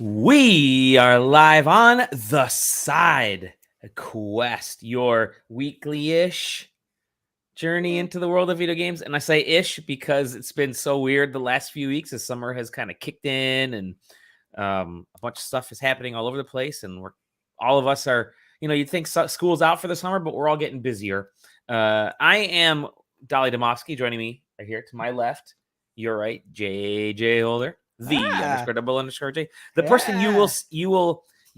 We are live on the SideQuest, your weekly-ish journey into the world of video games. And I say ish because it's been so weird the last few weeks as summer has kind of kicked in and a bunch of stuff is happening all over the place. And all of us are, you'd think school's out for the summer, but we're all getting busier. I am Dolly Domofsky. Joining me right here to my left, you're right, JJ Holder. __J, the person you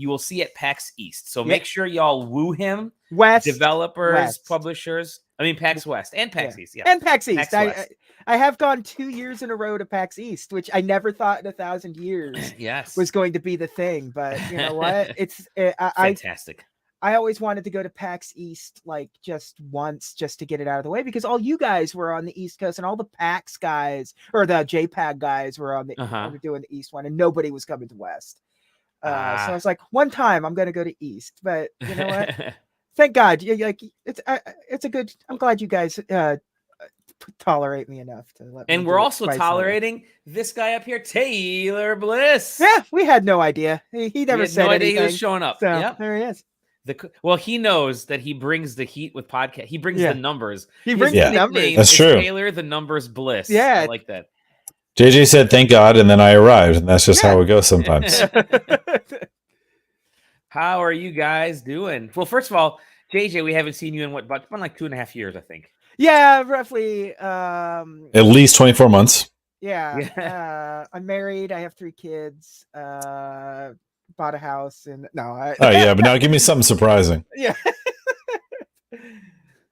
will see at PAX East. So make sure y'all woo him. West developers, West. Publishers. I mean PAX West and PAX East. Yeah, and PAX East. PAX I have gone 2 years in a row to PAX East, which I never thought in 1,000 years was going to be the thing. But you know what? It's fantastic. I always wanted to go to PAX East like just once, just to get it out of the way, because all you guys were on the East Coast and all the PAX guys or the JPAG guys were on the were doing the East one, and nobody was coming to West. So I was like, one time I'm going to go to East, but you know what? Thank God, it's a good. I'm glad you guys tolerate me enough to let. And we're also tolerating this guy up here, Taylor Bliss. Yeah, we had no idea. He never said anything. He was showing up. So there he is. Well, he knows that he brings the heat with podcast. He brings the numbers. He brings the numbers. That's true. Taylor, the numbers Bliss. Yeah, I like that. JJ said, "Thank God," and then I arrived, and that's just how it goes sometimes. How are you guys doing? Well, first of all, JJ, we haven't seen you in about like 2.5 years, I think. Yeah, roughly. At least 24 months. Yeah. I'm married. I have 3 kids. Bought a house and oh yeah, but now give me something surprising. Yeah.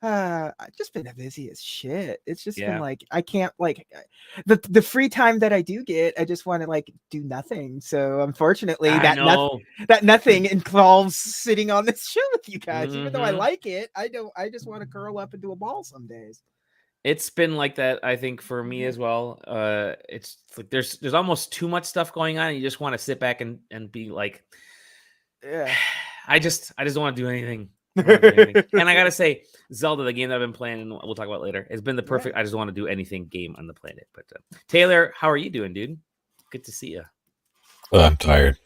I've just been busy as shit. It's just been like I can't like the free time that I do get, I just want to like do nothing. So unfortunately that nothing involves sitting on this show with you guys. Even though I like it, I just want to curl up into a ball some days. It's been like that, I think, for me as well. It's like there's almost too much stuff going on, and you just want to sit back and be like, I just don't want to do anything. And I gotta say, Zelda, the game that I've been playing, and we'll talk about later, has been the perfect. I just don't want to do anything game on the planet. But Taylor, how are you doing, dude? Good to see you. I'm tired.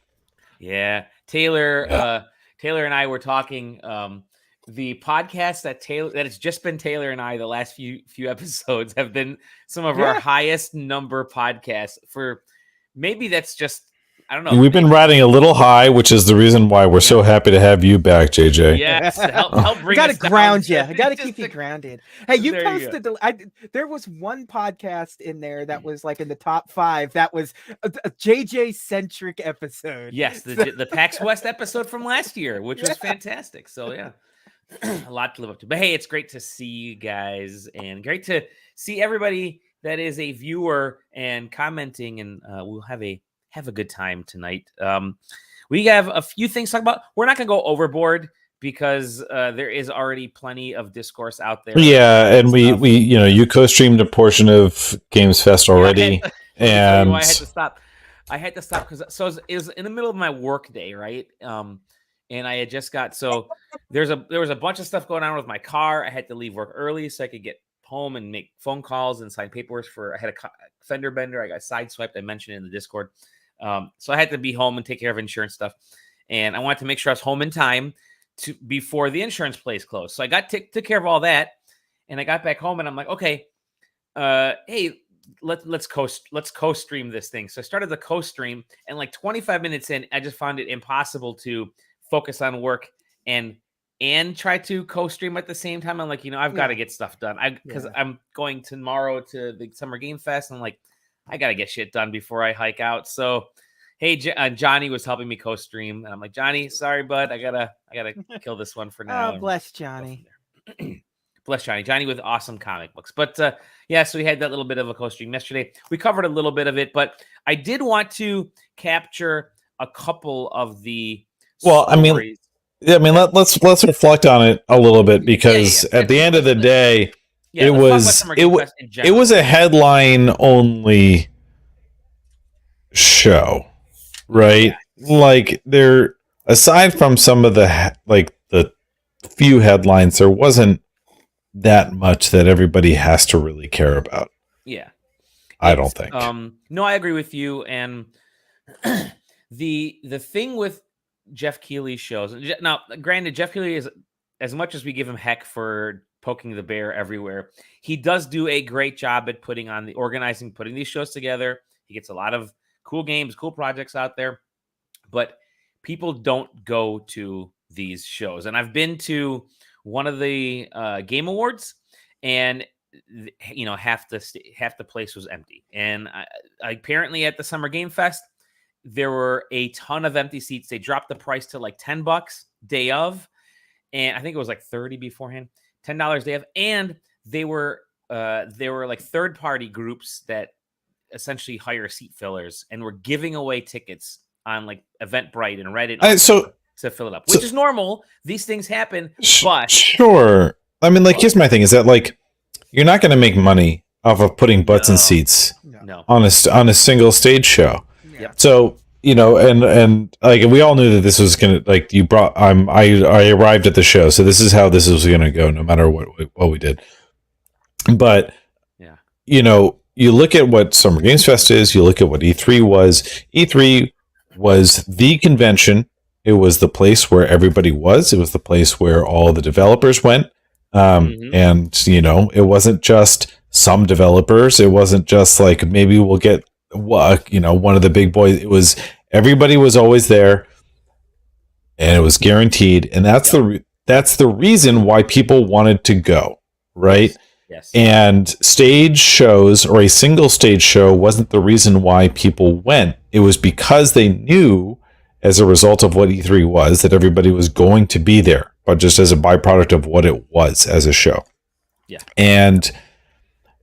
Yeah, Taylor and I were talking. The podcast that it's just been Taylor and I, the last few episodes have been some of our highest number podcasts. For maybe that's just, I don't know. We've been riding a little high, which is the reason why we're so happy to have you back, JJ. Yes, help bring. I gotta ground you. I gotta keep you grounded. Hey, you posted there was one podcast in there that was like in the top 5. That was a JJ centric episode. Yes, the PAX West episode from last year, which was fantastic. So yeah. A lot to live up to, but hey, it's great to see you guys and great to see everybody that is a viewer and commenting, and we'll have a good time tonight. We have a few things to talk about. We're not going to go overboard because there is already plenty of discourse out there. Yeah, and we you co-streamed a portion of Games Fest already, and I had to stop because it was in the middle of my work day, right? And I had just got there was a bunch of stuff going on with my car. I had to leave work early so I could get home and make phone calls and sign paperwork I had a fender bender. I got sideswiped. I mentioned it in the Discord. So I had to be home and take care of insurance stuff. And I wanted to make sure I was home in time before the insurance place closed. So I took care of all that. And I got back home and I'm like, okay, hey, let's co-stream this thing. So I started the co-stream, and like 25 minutes in, I just found it impossible to focus on work and try to co-stream at the same time. I'm like, I've got to get stuff done. Because I'm going tomorrow to the Summer Game Fest. And I'm like, I got to get shit done before I hike out. So, hey, Johnny was helping me co-stream, and I'm like, Johnny, sorry, bud, I gotta kill this one for now. Oh, bless Johnny. Bless Johnny with awesome comic books. But so we had that little bit of a co-stream yesterday. We covered a little bit of it, but I did want to capture a couple of the. Well, stories. Let's reflect on it a little bit, because at the end of the day, it was a headline only show, right? Yeah. Like aside from some of the few headlines, there wasn't that much that everybody has to really care about. Yeah, I don't think. No, I agree with you, and the thing with Jeff Keighley's shows. Now, granted, Jeff Keighley is, as much as we give him heck for poking the bear everywhere, he does do a great job at putting these shows together. He gets a lot of cool games, cool projects out there, but people don't go to these shows. And I've been to one of the Game Awards, and half the place was empty. And apparently at the Summer Game Fest, there were a ton of empty seats. They dropped the price to like $10 day of, and I think it was like $30 beforehand, $10 day of. And they were like third-party groups that essentially hire seat fillers and were giving away tickets on like Eventbrite and Reddit to fill it up, which is normal. These things happen, but sure. I mean, like, here's my thing: is that like you're not going to make money off of putting butts in seats on a single stage show. Yep. So, and like we all knew that this was gonna, like, I arrived at the show, so this is how this was gonna go, no matter what we did. But you look at what Summer Games Fest is, you look at what E3 was. E3 was the convention. It was the place where everybody was. It was the place where all the developers went. And it wasn't just some developers. It wasn't just like maybe we'll get one of the big boys. It was everybody was always there, and it was guaranteed. And that's the reason why people wanted to go, right? Yes. And stage shows, or a single stage show, wasn't the reason why people went. It was because they knew, as a result of what E3 was, that everybody was going to be there, but just as a byproduct of what it was as a show. Yeah. And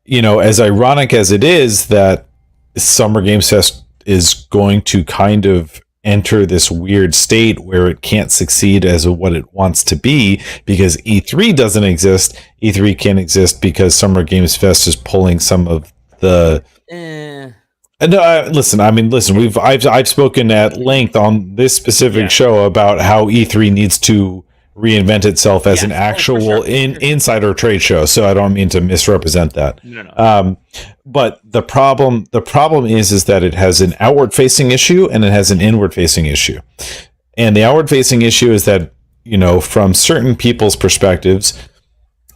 as ironic as it is that Summer Games Fest is going to kind of enter this weird state where it can't succeed as what it wants to be because E3 doesn't exist. E3 can't exist because Summer Games Fest is pulling some of the. Listen. I've spoken at length on this specific show about how E3 needs to reinvent itself as an actual insider trade show. So I don't mean to misrepresent that. No. But the problem is that it has an outward facing issue and it has an inward facing issue. And the outward facing issue is that, from certain people's perspectives,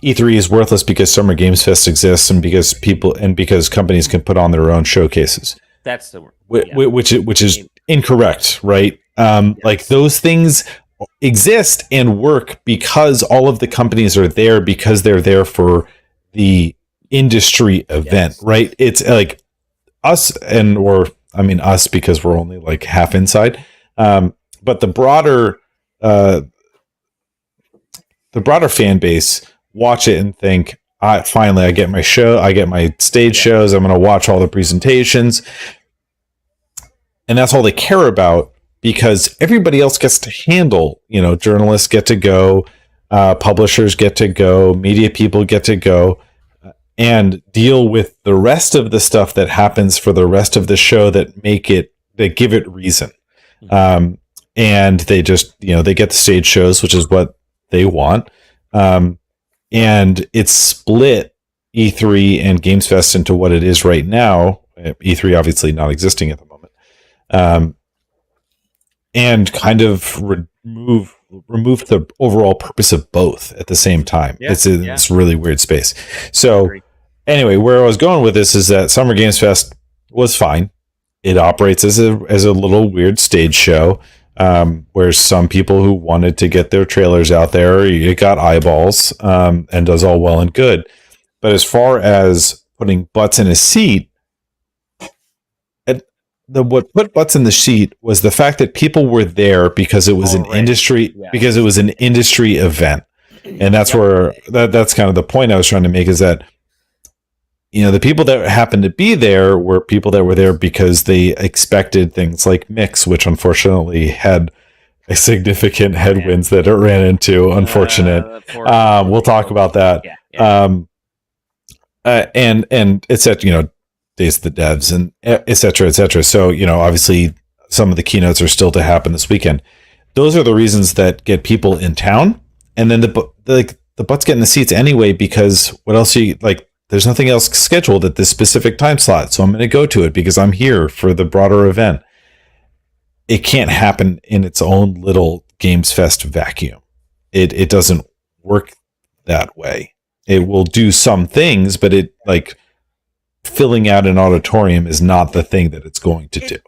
E3 is worthless because Summer Games Fest exists and because companies can put on their own showcases. That's the word. Which is incorrect, right? Like those things exist and work because all of the companies are there because they're there for the industry event, right? It's like us us because we're only like half inside. But the broader fan base watch it and think, finally I get my show, I get my stage shows, I'm going to watch all the presentations. And that's all they care about. Because everybody else gets to handle, journalists get to go, publishers get to go, media people get to go, and deal with the rest of the stuff that happens for the rest of the show that give it reason. And they just, they get the stage shows, which is what they want. And it's split E3 and Games Fest into what it is right now. E3 obviously not existing at the moment. And kind of remove the overall purpose of both at the same time. Yeah, it's a really weird space. So anyway, where I was going with this is that Summer Games Fest was fine. It operates as a little weird stage show where some people who wanted to get their trailers out there, it got eyeballs and does all well and good. But as far as putting butts in a seat, what put butts in the seat was the fact that people were there because it was industry event. And that's where that's kind of the point I was trying to make, is that the people that happened to be there were people that were there because they expected things like Mix, which unfortunately had a significant headwinds that it ran into. Unfortunate. We'll talk about that. And it's at Days of the Devs and et cetera, et cetera. So, obviously some of the keynotes are still to happen this weekend. Those are the reasons that get people in town. And then the butts get in the seats anyway, because what else there's nothing else scheduled at this specific time slot. So I'm going to go to it because I'm here for the broader event. it can't happen in its own little Games Fest vacuum. It doesn't work that way. It will do some things, but it like filling out an auditorium is not the thing that it's going to do.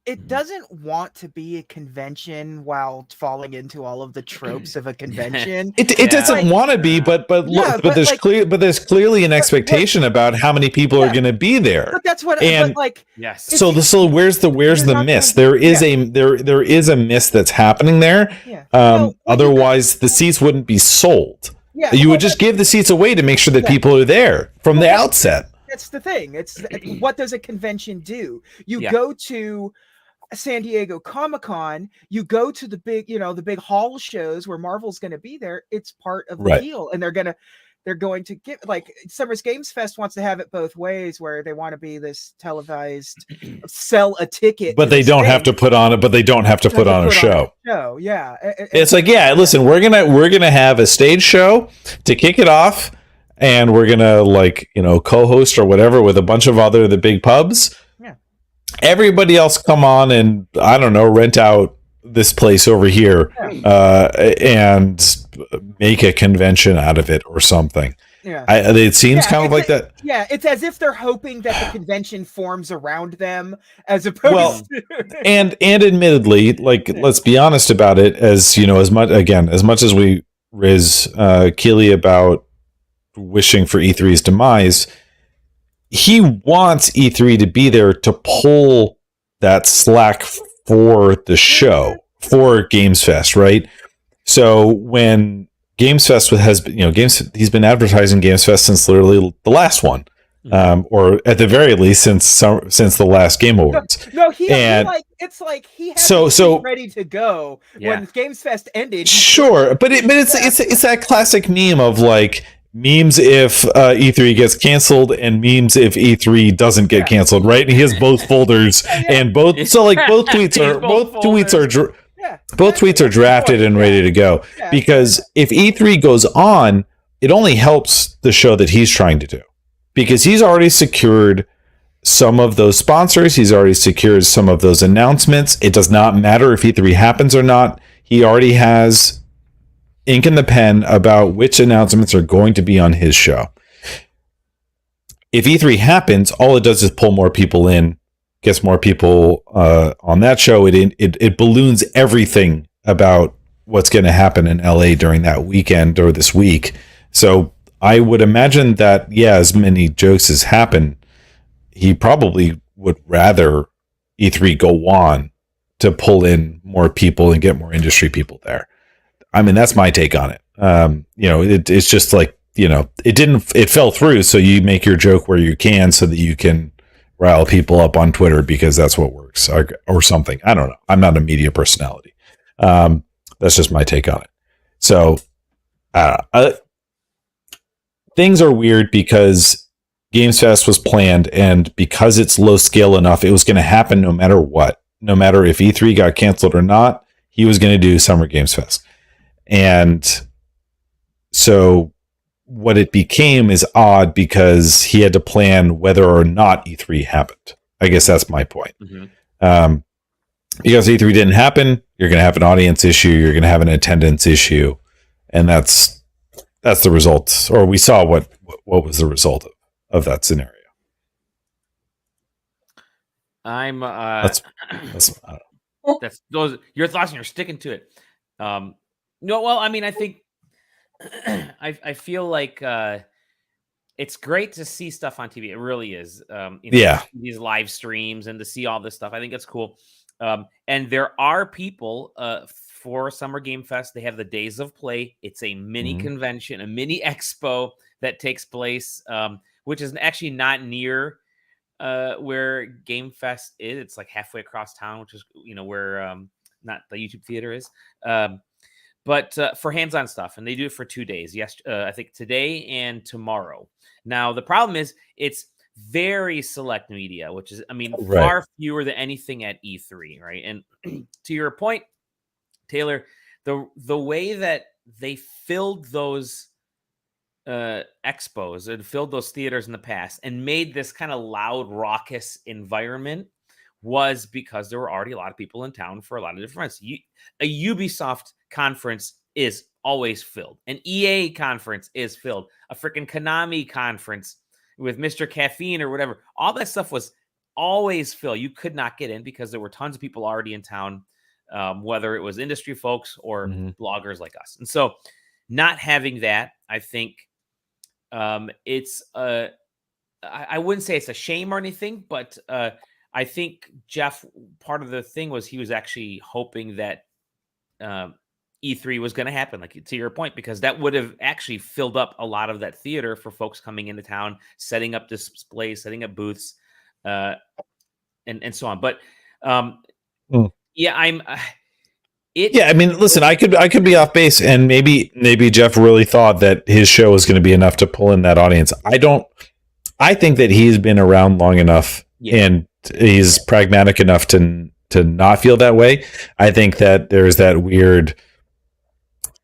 It doesn't want to be a convention while falling into all of the tropes of a convention. It doesn't want to be, but there's there's clearly an expectation about how many people are going to be there. But that's what yes. So where's the miss? There is a miss that's happening there. Yeah. Otherwise, the seats wouldn't be sold. Yeah, you would just give the seats away to make sure that people are there from the outset. That's the thing. It's what does a convention do? You go to San Diego Comic-Con, you go to the big hall shows where Marvel's going to be there. It's part of the deal, and they're going to get like Summer's Games Fest wants to have it both ways, where they want to be this televised sell a ticket, but they don't have to put on it. But they don't have to put on a show. Yeah, it's like listen, we're gonna have a stage show to kick it off, and we're gonna co-host or whatever with a bunch of the big pubs. Everybody else come on and I don't know, rent out this place over here and make a convention out of it or something. It seems kind of like that. Yeah, it's as if they're hoping that the convention forms around them, as opposed to and admittedly, let's be honest about it. As as much as we riz Keeley about wishing for E3's demise, he wants E3 to be there to pull that slack for the show, for Games Fest, right? So when Games Fest has been, he's been advertising Games Fest since literally the last one, or at the very least since the last Game Awards. No, he had ready to go when Games Fest ended. Sure, but it's that classic meme of memes if E3 gets canceled and memes if E3 doesn't get canceled, right? And he has both folders and both tweets are drafted and ready to go, because if E3 goes on, it only helps the show that he's trying to do, because he's already secured some of those sponsors, he's already secured some of those announcements. It does not matter if E3 happens or not. He already has ink in the pen about which announcements are going to be on his show. If E3 happens, all it does is pull more people in, gets more people on that show. It balloons everything about what's going to happen in LA during that weekend or this week. So I would imagine that, as many jokes as happen, he probably would rather E3 go on to pull in more people and get more industry people there. I mean, that's my take on it. It's just it fell through. So you make your joke where you can, so that you can rile people up on Twitter, because that's what works, or something. I don't know. I'm not a media personality. That's just my take on it. So things are weird because Games Fest was planned, and because it's low scale enough, it was going to happen no matter what. No matter if E3 got canceled or not, he was going to do Summer Games Fest. And so what it became is odd, because he had to plan whether or not E3 happened. I guess that's my point. Because E3 didn't happen, you're going to have an audience issue, you're going to have an attendance issue, and that's the result. Or we saw what was the result of that scenario. That's those your thoughts, and you're sticking to it. No, well, I mean, I think I feel like it's great to see stuff on TV. It really is. These live streams and to see all this stuff. I think it's cool. And there are people for Summer Game Fest. They have the Days of Play. It's a mini convention, a mini expo that takes place, which is actually not near where Game Fest is. It's like halfway across town, which is where not the YouTube theater is. But for hands-on stuff, and they do it for 2 days. Yes, I think today and tomorrow. Now, the problem is it's very select media, which is, far fewer than anything at E3, right? And to your point, Taylor, the way that they filled those expos and filled those theaters in the past and made this kind of loud, raucous environment was because there were already a lot of people in town for a lot of different events. A Ubisoft conference is always filled. An EA conference is filled. A freaking Konami conference with Mr. Caffeine or whatever. All that stuff was always filled. You could not get in because there were tons of people already in town, whether it was industry folks or bloggers like us. And so not having that, I think it's I wouldn't say it's a shame or anything, but I think Jeff, part of the thing was he was actually hoping that E3 was going to happen, like to your point, because that would have actually filled up a lot of that theater for folks coming into town, setting up displays, setting up booths, and so on. But yeah, I mean, listen, I could be off base, and maybe Jeff really thought that his show was going to be enough to pull in that audience. I think that he's been around long enough, and he's pragmatic enough to not feel that way. I think that there's that weird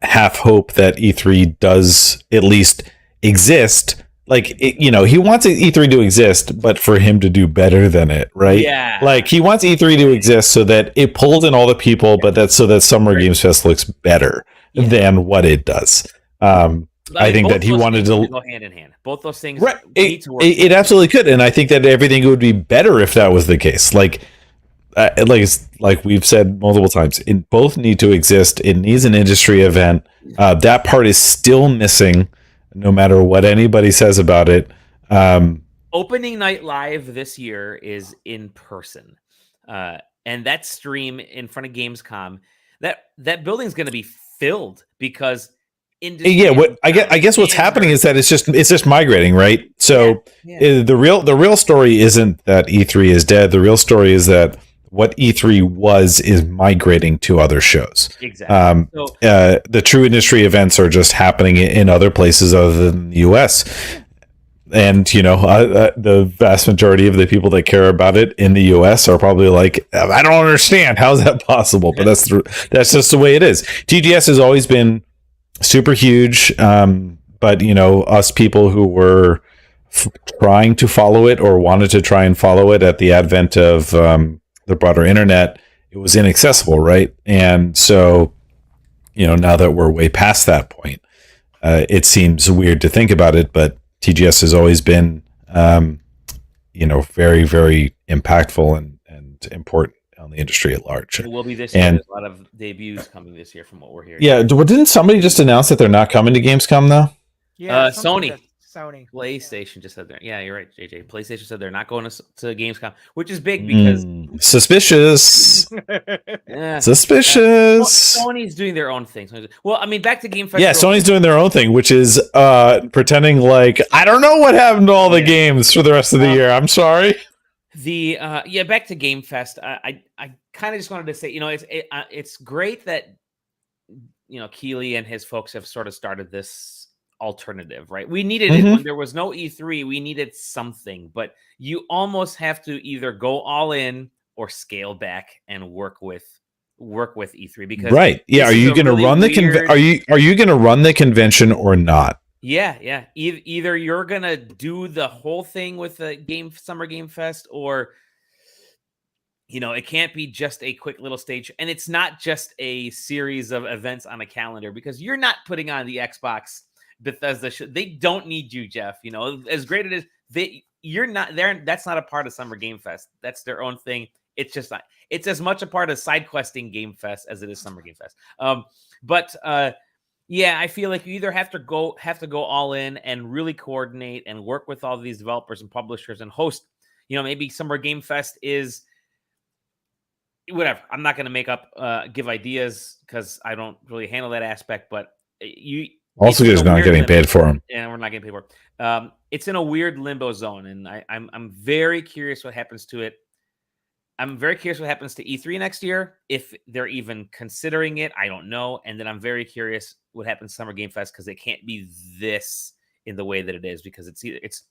half hope that E3 does at least exist. Like, he wants E3 to exist, but for him to do better than it, right? Yeah. Like, he wants E3 to exist so that it pulls in all the people, but that's so that Summer Games Fest looks better than what it does. I think that he wanted to go hand in hand. Both those things need to work. It absolutely could, and I think that everything would be better if that was the case. Like we've said multiple times, it both need to exist. It needs an industry event. That part is still missing, no matter what anybody says about it. Opening Night Live this year is in person, and that stream in front of Gamescom, that building's going to be filled because. I guess what's happening is that it's just migrating, right? So the real story isn't that E3 is dead. The real story is that what E3 was is migrating to other shows. Exactly. The true industry events are just happening in other places other than the US. And the vast majority of the people that care about it in the US are probably like, I don't understand. How is that possible? But that's just the way it is. TGS has always been super huge, but us people who were trying to follow it or wanted to try and follow it at the advent of the broader internet, it was inaccessible, right? And so now that we're way past that point, it seems weird to think about it, but TGS has always been very, very impactful and important on the industry at large. It will be this year. There's a lot of debuts coming this year from what we're hearing. Yeah, didn't somebody just announce that they're not coming to Gamescom though? Yeah, Sony. PlayStation just said that. Yeah, you're right, JJ. PlayStation said they're not going to Gamescom, which is big because suspicious. Suspicious. Sony's doing their own thing. Well, I mean, back to Game Fest. Yeah, Sony's doing their own thing, which is pretending like I don't know what happened to all the games for the rest of the year. I'm sorry. Back to Game Fest. I kind of just wanted to say, it's great that Keeley and his folks have sort of started this alternative, right? We needed it when there was no E3. We needed something, but you almost have to either go all in or scale back and work with E3 because right. Yeah, are you going to run the are you going to run the convention or not? Yeah. Either you're gonna do the whole thing with the Summer Game Fest, or it can't be just a quick little stage, and it's not just a series of events on a calendar because you're not putting on the Xbox Bethesda show. They don't need you, Jeff. As great it is, you're not there. That's not a part of Summer Game Fest. That's their own thing. It's just not. It's as much a part of SideQuesting Game Fest as it is Summer Game Fest. Yeah, I feel like you either have to go all in and really coordinate and work with all these developers and publishers and host. Maybe Summer Game Fest is whatever. I'm not going to make up give ideas because I don't really handle that aspect. But also because we're not getting paid for them. Yeah, we're not getting paid for it. It's in a weird limbo zone, and I'm very curious what happens to it. I'm very curious what happens to E3 next year, if they're even considering it. I don't know. And then I'm very curious what happens to Summer Game Fest because it can't be this in the way that it is because it's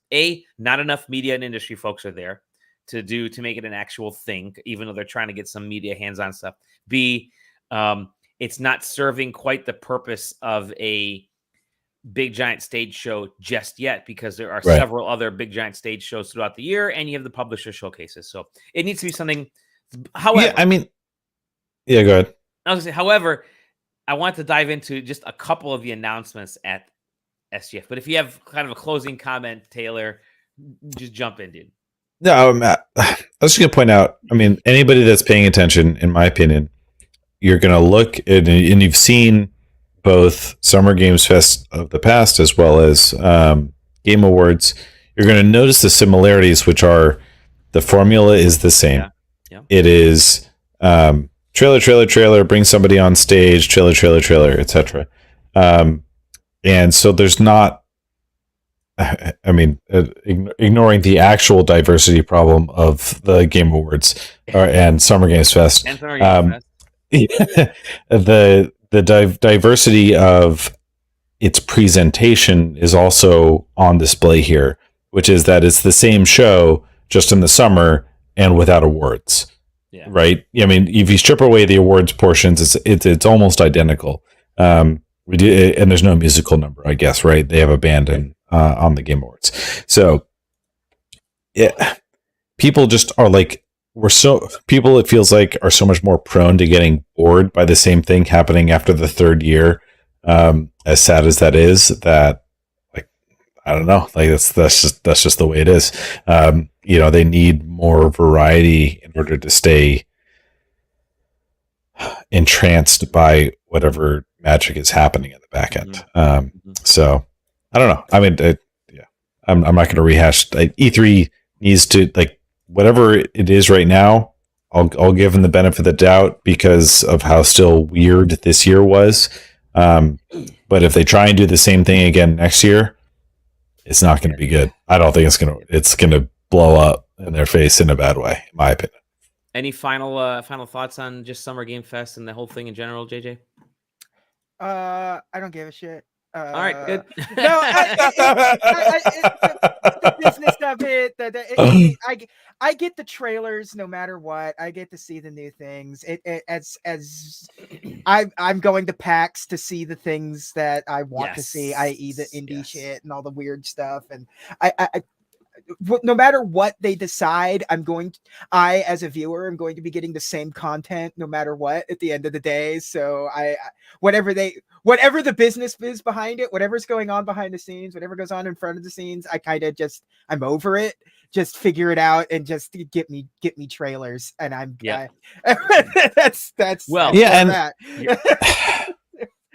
not enough media and industry folks are there to make it an actual thing, even though they're trying to get some media hands-on stuff. B, it's not serving quite the purpose of a big giant stage show just yet because there are several other big giant stage shows throughout the year and you have the publisher showcases. So it needs to be something However, Yeah, I mean, yeah, go ahead. I was gonna say, however, I want to dive into just a couple of the announcements at SGF. But if you have kind of a closing comment, Taylor, just jump in, dude. No, I was just going to point out, I mean, anybody that's paying attention, in my opinion, you're going to look at, and you've seen both Summer Games Fest of the past as well as Game Awards. You're going to notice the similarities, which are the formula is the same. Yeah. It is trailer, bring somebody on stage, trailer, etc. And so there's not, I mean, ignoring the actual diversity problem of the Game Awards and Summer Games Fest, And Summer Games Fest. the diversity of its presentation is also on display here, which is that it's the same show just in the summer and without awards. Yeah. Right. I mean, if you strip away the awards portions, it's almost identical. We do, and there's no musical number, I guess. Right? They have a band on the Game Awards. So, yeah, people just are like, people, it feels like, are so much more prone to getting bored by the same thing happening after the third year. As sad as that is, that, like, I don't know, like that's just the way it is. They need more variety in order to stay entranced by whatever magic is happening at the back end. So I don't know. I mean, I'm not going to rehash. E3 needs to, like, whatever it is right now. I'll give them the benefit of the doubt because of how still weird this year was. But if they try and do the same thing again next year, it's not going to be good. I don't think it's going to blow up in their face in a bad way, in my opinion. Any final thoughts on just Summer Game Fest and the whole thing in general, JJ? I don't give a shit. All right, good. No, the business of it. I get the trailers no matter what. I get to see the new things. I'm going to PAX to see the things that I want to see, i.e. the indie shit and all the weird stuff. And I no matter what they decide, I as a viewer am going to be getting the same content no matter what at the end of the day. So whatever the business is behind it, whatever's going on behind the scenes, whatever goes on in front of the scenes, I'm over it. Just figure it out and just get me trailers. And that's well, yeah, and I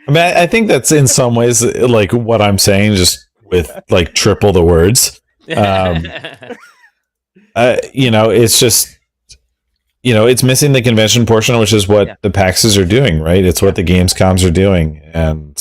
mean, I think that's in some ways like what I'm saying, just with like triple the words. It's just, it's missing the convention portion, which is what the PAXs are doing, right? It's what the Gamescoms are doing. And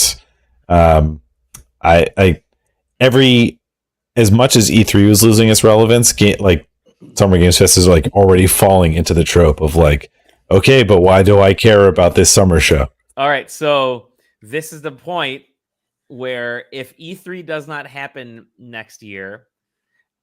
as much as E3 was losing its relevance, like Summer Games Fest is like already falling into the trope of like, okay, but why do I care about this summer show? All right, so this is the point where if E3 does not happen next year,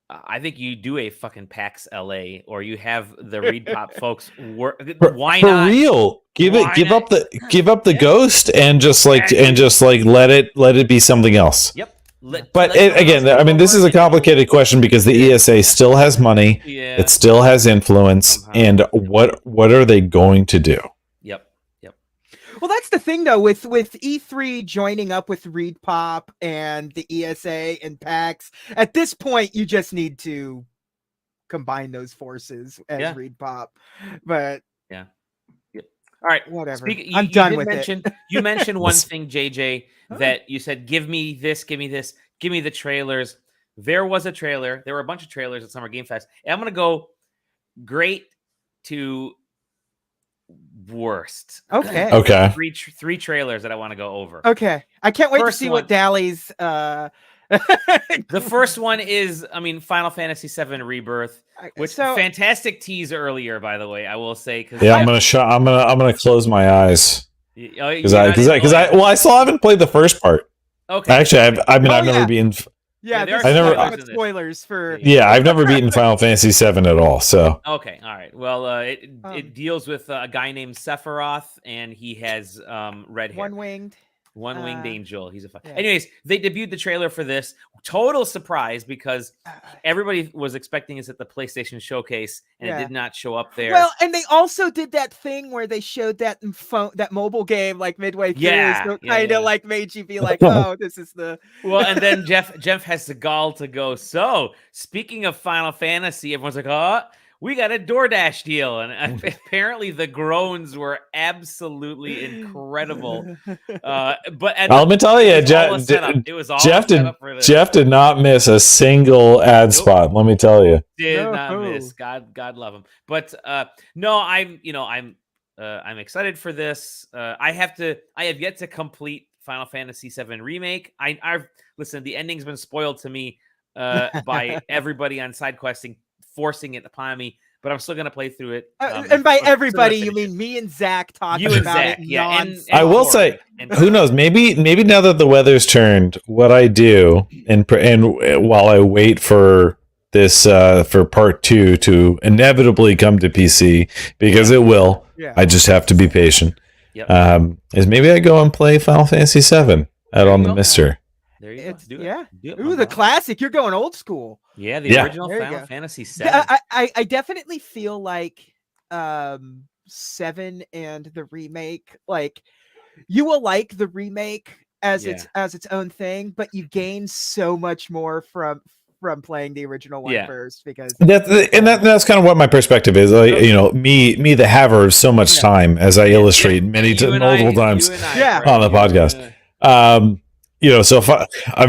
I think you do a fucking PAX LA, or you have the Reed Pop folks work. Why not? For real? Give up the ghost and just let it be something else. Yep. Again, I mean, this is a complicated question because the ESA still has money, it still has influence, and what are they going to do? Well, that's the thing, though, with E3 joining up with Reed Pop and the ESA and PAX. At this point, you just need to combine those forces as Reed Pop. But all right, whatever. I'm done with it. You mentioned one thing, JJ, that you said, give me this, give me the trailers. There was a trailer. There were a bunch of trailers at Summer Game Fest. And I'm going to go great to worst. Okay. Three trailers that I want to go over. Okay. I can't wait to see what Dally's the first one is, Final Fantasy VII Rebirth, which fantastic tease earlier, by the way, I will say. I'm gonna close my eyes because I still haven't played the first part. Okay. Actually, I've never been. Yeah, I never spoilers for. Yeah, I've never beaten Final Fantasy VII at all. So okay, all right. Well, it deals with a guy named Sephiroth, and he has red hair. One-winged. One winged angel. He's a fun. Yeah. Anyways, they debuted the trailer for this. Total surprise because everybody was expecting us at the PlayStation Showcase, and it did not show up there. Well, and they also did that thing where they showed that that mobile game like midway through, so it kind of like made you be like, "Oh, this is the." Well, and then Jeff has the gall to go. So, speaking of Final Fantasy, everyone's like, "Oh, we got a DoorDash deal," and apparently the groans were absolutely incredible. But let me tell you, Jeff did not miss a single ad spot. Let me tell you, did not miss. God love him. But no, I'm excited for this. I have yet to complete Final Fantasy VII Remake. I've listen. The ending's been spoiled to me by everybody on SideQuesting, forcing it upon me, but I'm still going to play through it. And by everybody, you mean me and Zach talking about it. Yeah, and I will say, who knows? Maybe now that the weather's turned, what I do and while I wait for this for part 2 to inevitably come to PC, because it will. Yeah. I just have to be patient. Yep. Is maybe I go and play Final Fantasy VII out on the Mister. There you go. Do it. Ooh, the classic. You're going old school. Yeah, the original Final Fantasy VII. I definitely feel like 7 and the remake, like you will like the remake as its own thing, but you gain so much more from playing the original one first, because that's kind of what my perspective is. Like, me the haver of so much time, as I illustrate multiple times on the podcast. So if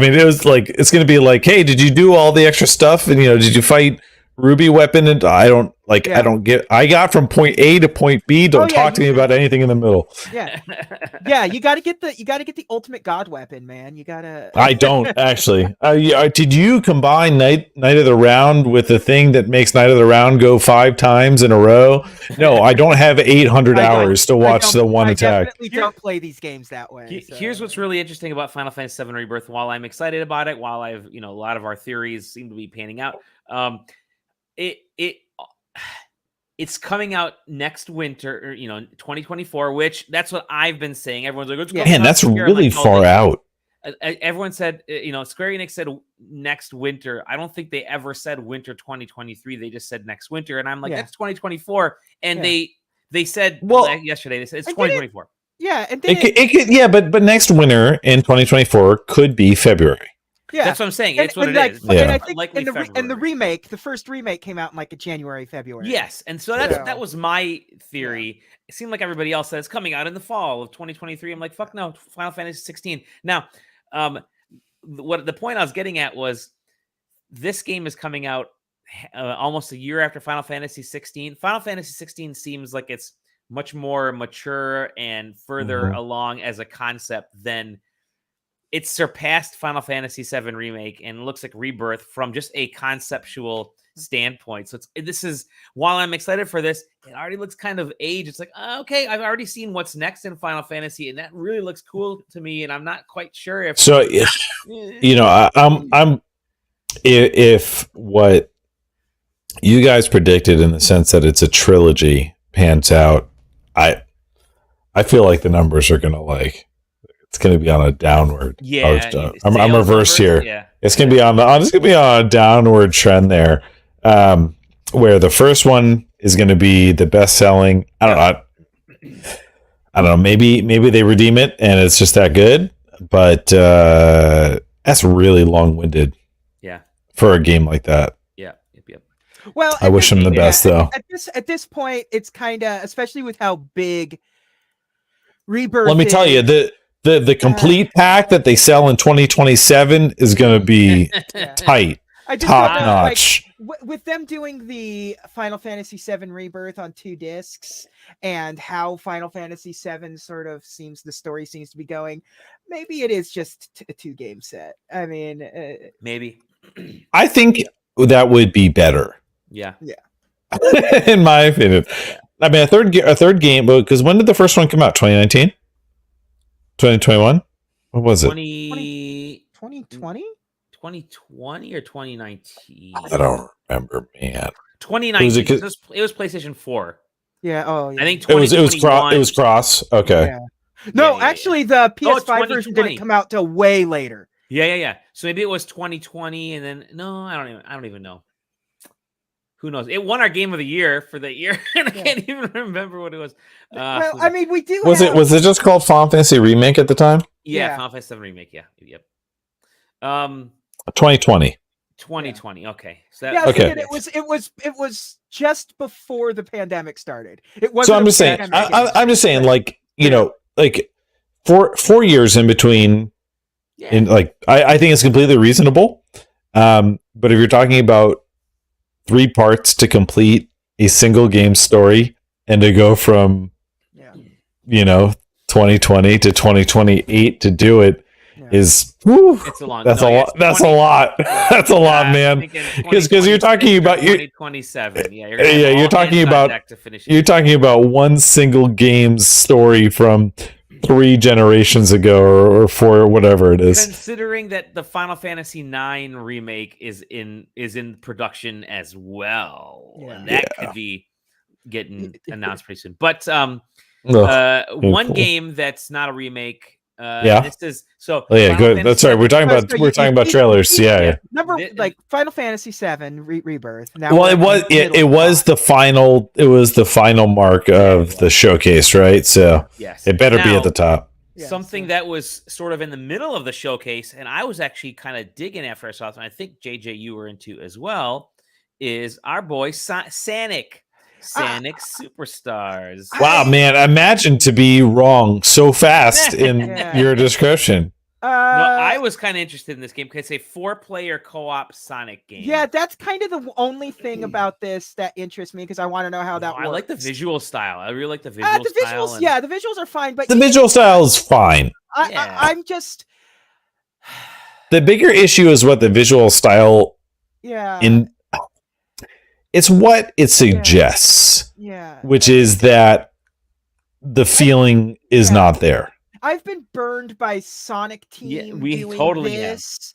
it was like, it's going to be like, hey, did you do all the extra stuff? And, did you fight Ruby Weapon? And I got from point A to point B. Don't talk to me about anything in the middle. Yeah. You got to get the ultimate God weapon, man. You got to. I don't actually. Did you combine Night of the Round with the thing that makes Night of the Round go 5 times in a row? No, I don't have 800 hours to watch the one attack. I definitely don't play these games that way. Here's what's really interesting about Final Fantasy VII Rebirth. While I'm excited about it, while I've a lot of our theories seem to be panning out, it's coming out next winter, 2024, which that's what I've been saying. Everyone's like, man, that's really far out. Everyone said, Square Enix said next winter. I don't think they ever said winter 2023. They just said next winter. And I'm like, that's 2024. And they said, yesterday, they said it's 2024. And but next winter in 2024 could be February. Yeah, that's what I'm saying. It's what it is. And I think the remake, the first remake came out in like a January, February. Yes, and so that was my theory. Yeah. It seemed like everybody else said it's coming out in the fall of 2023. I'm like, fuck no, Final Fantasy 16. Now, what the point I was getting at was this game is coming out almost a year after Final Fantasy 16. Final Fantasy 16 seems like it's much more mature and further along as a concept than. It surpassed Final Fantasy VII Remake and looks like Rebirth from just a conceptual standpoint. So this is, while I'm excited for this, it already looks kind of aged. It's like, okay, I've already seen what's next in Final Fantasy, and that really looks cool to me. And I'm not quite sure if if what you guys predicted in the sense that it's a trilogy pans out, I feel like the numbers are gonna it's going to be on a downward. Yeah, I'm reversed here. Yeah. It's going to be on a downward trend there, where the first one is going to be the best selling. I don't know. Maybe they redeem it and it's just that good, but that's really long winded. Yeah, for a game like that. Yeah. Yep. Well, I wish them the best though. At this point, it's kind of, especially with how big Rebirth. Let me tell you the complete pack that they sell in 2027 is going to be tight, top notch. With them doing the Final Fantasy VII Rebirth on 2 discs and how Final Fantasy VII the story seems to be going, maybe it is just a 2-game set. I mean, maybe. I think that would be better. Yeah. In my opinion. Yeah. I mean, a third game, because when did the first one come out? 2019? 2021? What was it? 2020? 2020 or 2019? I don't remember, man. 2019. It was PlayStation 4. Yeah. Oh, yeah. I think it was cross. Okay. Yeah. No, Yeah. actually, the PS5 version 2020. didn't come out till way later. Yeah. So maybe it was 2020, and then no, I don't even know. Who knows? It won our game of the year for the year, and I can't even remember what it was. Well, I mean, we do. Was it just called Final Fantasy Remake at the time? Yeah, Final Fantasy 7 Remake. Yeah. Yep. 2020. 2020. Okay. So okay. It was just before the pandemic started. It wasn't. So I'm just saying. I'm just saying, like, you know, like 4 years in between. Yeah. And like, I think it's completely reasonable. But if you're talking about 3 parts to complete a single game story and to go from, you know, 2020 to 2028 to do it is, whew, it's a long. That's a lot. That's a lot. That's a lot, man. Because you're talking about 2027. Yeah, you're talking about one single game's story from 3 generations ago or 4 or whatever it is. Considering that the Final Fantasy IX remake is in production as well, and that could be getting announced pretty soon. But one game that's not a remake. This is so. Oh yeah, good. That's right. We're talking about trailers. Yeah. Number like Final Fantasy VII Rebirth. Now, well, it was the final mark of the showcase, right? So yes, it better be at the top. Something that was sort of in the middle of the showcase, and I was actually kind of digging after I saw it, and I think JJ you were into as well, is our boy Sonic Superstars. Wow, man! Imagine to be wrong so fast in your description. No, I was kind of interested in this game because it's a 4-player co-op Sonic game. Yeah, that's kind of the only thing about this that interests me because I want to know how that works. I like the visual style. I really like the visual style. The visuals are fine, but the visual style is fine. I'm just the bigger issue is what the visual style. It's what it suggests. Which is that the feeling is not there. I've been burned by Sonic Team doing totally this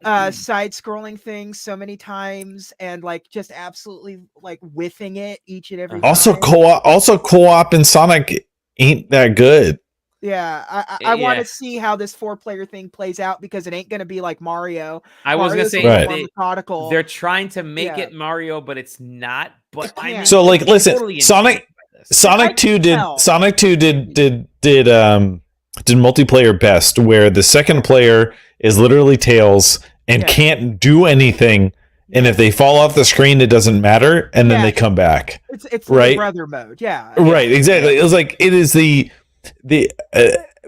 side-scrolling thing so many times, and like just absolutely like whiffing it each and every time. Co-op in Sonic ain't that good. Yeah, I want to see how this 4-player thing plays out because it ain't gonna be like Mario. I was gonna say they're trying to make it Mario, but it's not. But I mean, so like, listen, Sonic 2 did multiplayer best, where the second player is literally Tails and can't do anything, and if they fall off the screen, it doesn't matter, and then they come back. It's right? Brother mode, right, exactly. It was like it is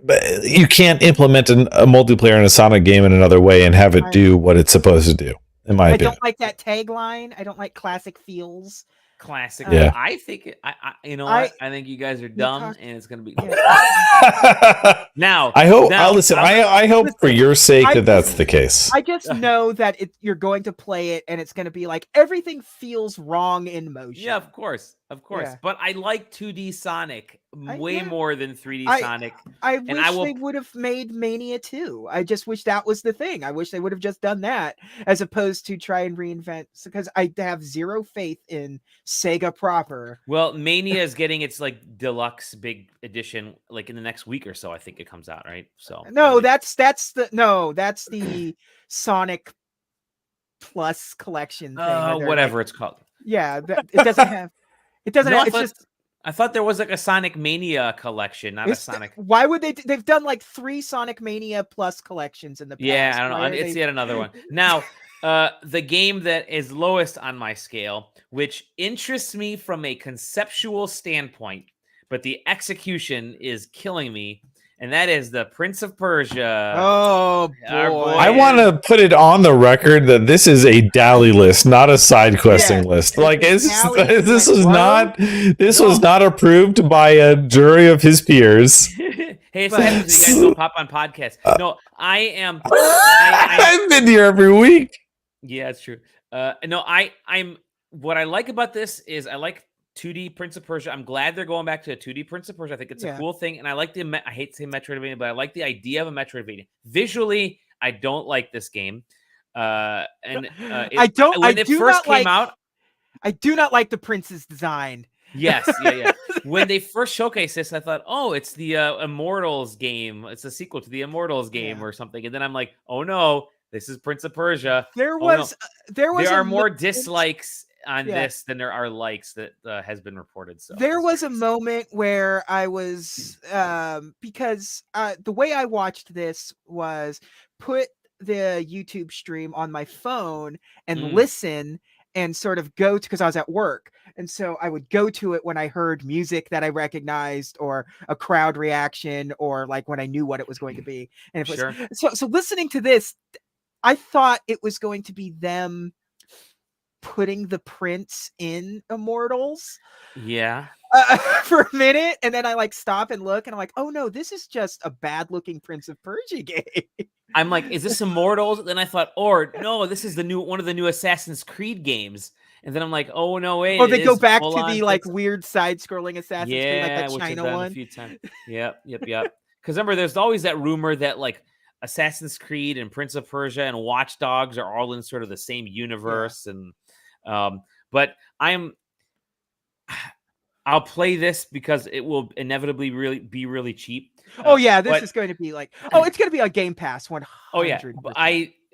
but you can't implement a multiplayer in a Sonic game in another way and have it do what it's supposed to do. In my opinion, I don't like that tagline. I don't like classic feels. Classic. I think I think you guys are dumb, and it's gonna be now. I hope. Listen. I hope for your sake that's the case. I just know that you're going to play it, and it's going to be like everything feels wrong in motion. Yeah, of course. Yeah. But I like 2D Sonic way more than 3D Sonic. I wish they would have made Mania 2. I just wish that was the thing. I wish they would have just done that as opposed to try and reinvent. Because I have zero faith in Sega proper. Well, Mania is getting its like deluxe big edition like in the next week or so. I think it comes out, right? So that's the Sonic Plus collection thing. Whatever it's called. Yeah, it doesn't have. It doesn't. I thought there was like a Sonic Mania collection, not a Sonic. Why would they? They've done like 3 Sonic Mania Plus collections in the past. Yeah, I don't know. It's yet another one. Now, the game that is lowest on my scale, which interests me from a conceptual standpoint, but the execution is killing me, and that is the Prince of Persia. Oh boy! I want to put it on the record that this is a Dally list, not a side questing list. Like, this was not approved by a jury of his peers. Hey, it's happens you guys don't pop on podcasts. No, I am. I've been here every week. Yeah, it's true. No, I'm. What I like about this is I like 2D Prince of Persia. I'm glad they're going back to a 2D Prince of Persia. I think it's a cool thing, and I like I hate to say Metroidvania, but I like the idea of a Metroidvania. Visually, I don't like this game. I do not like the prince's design. Yes, when they first showcased this, I thought, oh, it's the Immortals game. It's a sequel to the Immortals game or something. And then I'm like, oh no, this is Prince of Persia. There Oh, no. was there are more dislikes on this than there are likes that has been reported. So there was a moment where I was because the way I watched this was put the YouTube stream on my phone and listen and sort of go to, because I was at work. And so I would go to it when I heard music that I recognized or a crowd reaction or like when I knew what it was going to be. And it was so listening to this, I thought it was going to be them putting the prince in Immortals. Yeah. For a minute, and then I like stop and look, and I'm like, oh no, this is just a bad looking Prince of Persia game. I'm like, is this Immortals? Then I thought, or no, this is one of the new Assassin's Creed games. And then I'm like, oh no, wait. Oh, they go back to the like weird side-scrolling Assassin's Creed, like that which China I've done one. A few times. Yep. Because remember, there's always that rumor that like Assassin's Creed and Prince of Persia and Watch Dogs are all in sort of the same universe, and but I'll play this because it will inevitably be really cheap. Oh yeah, this is going to be like, it's going to be on Game Pass 100%. Oh yeah,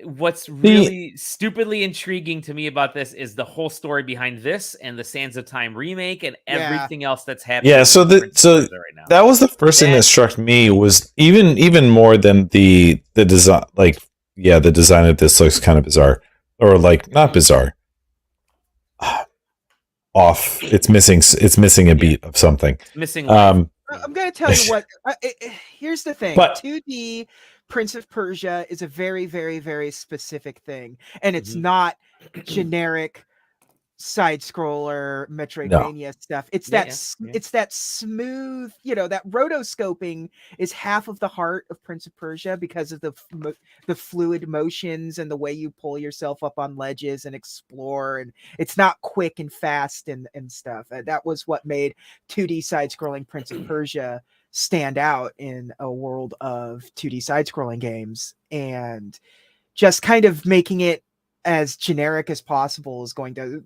what's really stupidly intriguing to me about this is the whole story behind this and the Sands of Time remake and everything else that's happening. Yeah, so right now. That was the first thing that struck me was even more than the design. Like, yeah, the design of this looks kind of bizarre, or like not bizarre. Off, it's missing a beat of something. It's missing. I'm going to tell you what. Here's the thing: 2D Prince of Persia is a very, very, very specific thing, and it's not generic side-scroller Metroidvania stuff. It's it's that smooth, that rotoscoping is half of the heart of Prince of Persia because of the fluid motions and the way you pull yourself up on ledges and explore, and it's not quick and fast and stuff. That was what made 2D side-scrolling Prince of Persia stand out in a world of 2D side-scrolling games, and just kind of making it as generic as possible is going to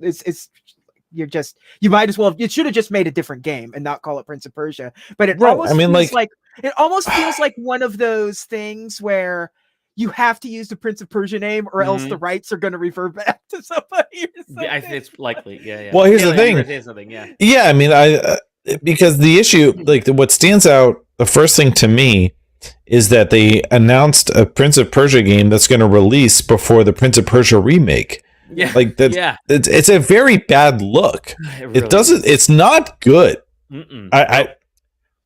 you might as well, it should have just made a different game and not call it Prince of Persia. But it almost feels like one of those things where you have to use the Prince of Persia name or else the rights are going to revert back to somebody or something. Yeah, it's likely. Yeah. Well, here's the thing. Yeah, I mean, because the issue, like what stands out, the first thing to me is that they announced a Prince of Persia game that's going to release before the Prince of Persia remake. Yeah, like that. Yeah, it's a very bad look. It doesn't. It's not good. I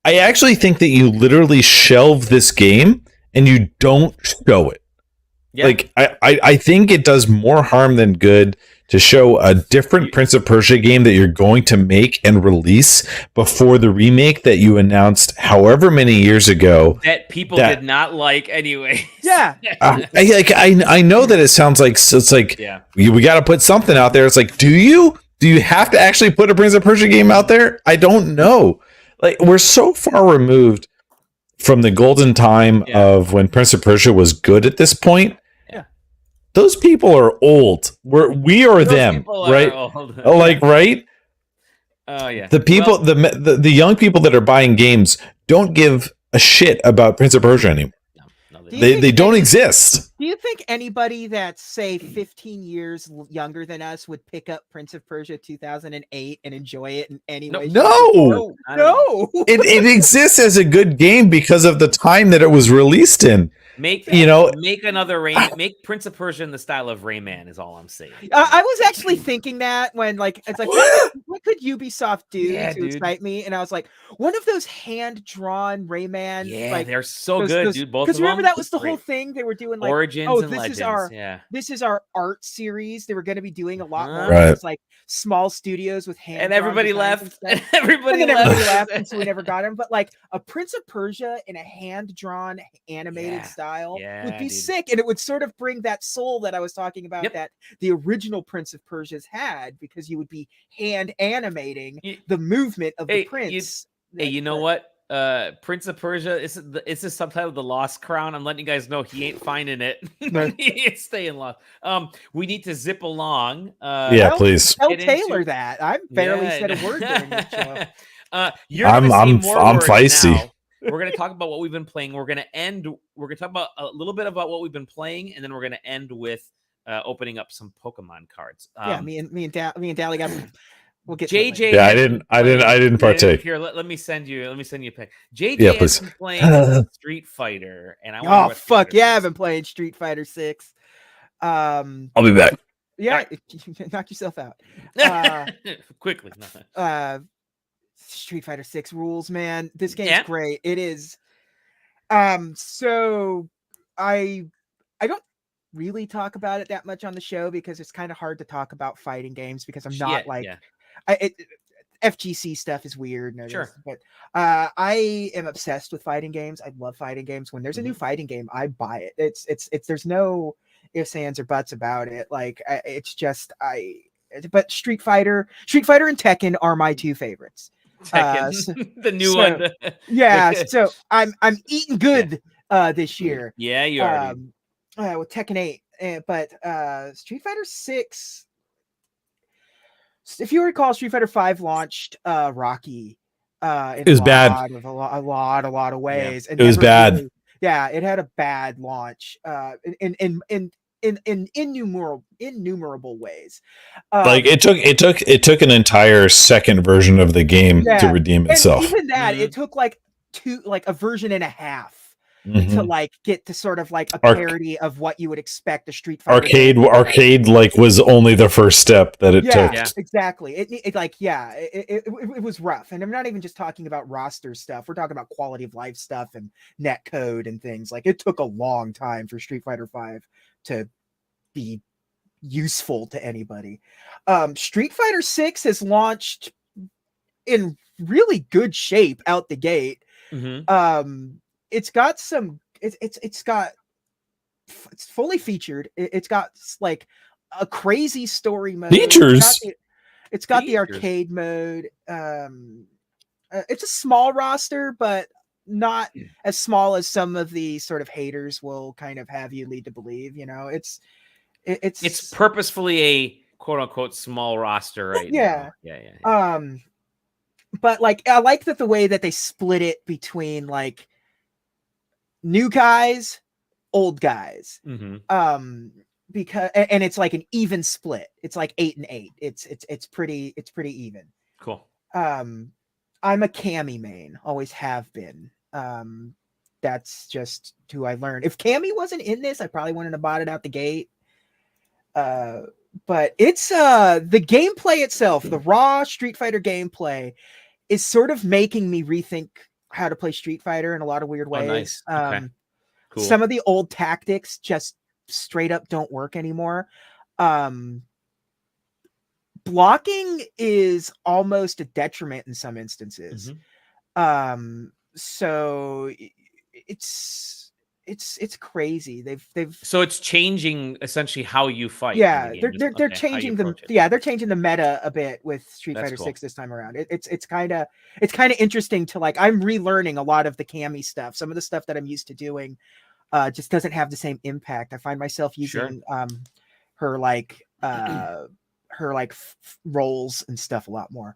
actually think that you literally shelve this game and you don't show it. Yeah. Like I think it does more harm than good to show a different Prince of Persia game that you're going to make and release before the remake that you announced however many years ago that people did not like anyway. Yeah. I know that it sounds like it's like we got to put something out there. It's like, do you have to actually put a Prince of Persia game out there? I don't know. Like, we're so far removed from the golden time of when Prince of Persia was good at this point. Those people are old. We are them, right? Like, right? Oh yeah. The people, the young people that are buying games don't give a shit about Prince of Persia anymore. They don't exist. Do you think anybody that's, say, 15 years younger than us would pick up Prince of Persia 2008 and enjoy it in any way? No. It exists as a good game because of the time that it was released in. Make another make Prince of Persia in the style of Rayman is all I'm saying. I was actually thinking that when it's like what could Ubisoft do to excite me, and I was like, one of those hand drawn Rayman. Yeah, like, they're so good, dude. Both because remember that was the whole thing they were doing, like Origins and Legends. This is our art series. They were going to be doing a lot more. Right. It's like small studios with hand. And everybody left. And everybody left, and so we never got him. But like a Prince of Persia in a hand drawn animated style would be sick, and it would sort of bring that soul that I was talking about that the original Prince of Persia's had, because you would be hand animating the movement of the prince. You know what? Prince of Persia is the subtitle, The Lost Crown. I'm letting you guys know he ain't finding it. He ain't staying lost. We need to zip along. Please tell Taylor that I barely said a word during the show. You're gonna see more words feisty. now. We're gonna talk about what we've been playing. We're gonna talk about a little bit about what we've been playing, and then we're gonna end with opening up some Pokemon cards. Me and Dally got. We'll get JJ. Yeah, I didn't partake. Here, let me send you a pic. JJ Yeah, has please. been playing Street Fighter, and I want. Oh fuck yeah! I've been playing Street Fighter 6. I'll be back. Yeah, knock yourself out. Quickly. Street Fighter 6 rules, man. This game's great. It is. So I don't really talk about it that much on the show because it's kind of hard to talk about fighting games because I'm not FGC stuff is weird. But I am obsessed with fighting games. I love fighting games. When there's a new fighting game, I buy it. It's there's no ifs, ands, or buts about it. Like but Street Fighter and Tekken are my two favorites. The new one. So I'm eating good this year. Yeah, you are. With Tekken 8, but Street Fighter 6. If you recall, Street Fighter 5 launched Rocky. It was bad. A lot of ways. Yeah. It was bad. Really, it had a bad launch. In innumerable ways. Like it took an entire second version of the game to redeem itself. And even that, it took like a version and a half to like get to sort of like a parody of what you would expect a Street Fighter arcade like was only the first step that it took. Yeah, exactly. It was rough. And I'm not even just talking about roster stuff. We're talking about quality of life stuff and net code and things. Like it took a long time for Street Fighter 5 to be useful to anybody. Street Fighter 6 has launched in really good shape out the gate. It's fully featured. It's got like a crazy story mode. Features. It's got the arcade mode. It's a small roster, but not as small as some of the sort of haters will kind of have you lead to believe. You know, it's purposefully a quote unquote small roster right now. Yeah. But like I like that the way that they split it between like new guys, old guys. Because and it's like an even split. It's like 8 and 8. It's pretty even. Cool. I'm a Cammy main, always have been. That's just who I learned. If Cammy wasn't in this, I probably wouldn't have bought it out the gate. But it's the gameplay itself, the raw Street Fighter gameplay is sort of making me rethink how to play Street Fighter in a lot of weird ways. Oh, nice. Okay. Cool. Some of the old tactics just straight up don't work anymore. Blocking is almost a detriment in some instances. So it's crazy. They've so it's changing essentially how you fight. Yeah, they're changing they're changing the meta a bit with Street Fighter 6 this time around. It's kind of interesting to like. I'm relearning a lot of the Cammy stuff. Some of the stuff that I'm used to doing just doesn't have the same impact. I find myself using her rolls and stuff a lot more.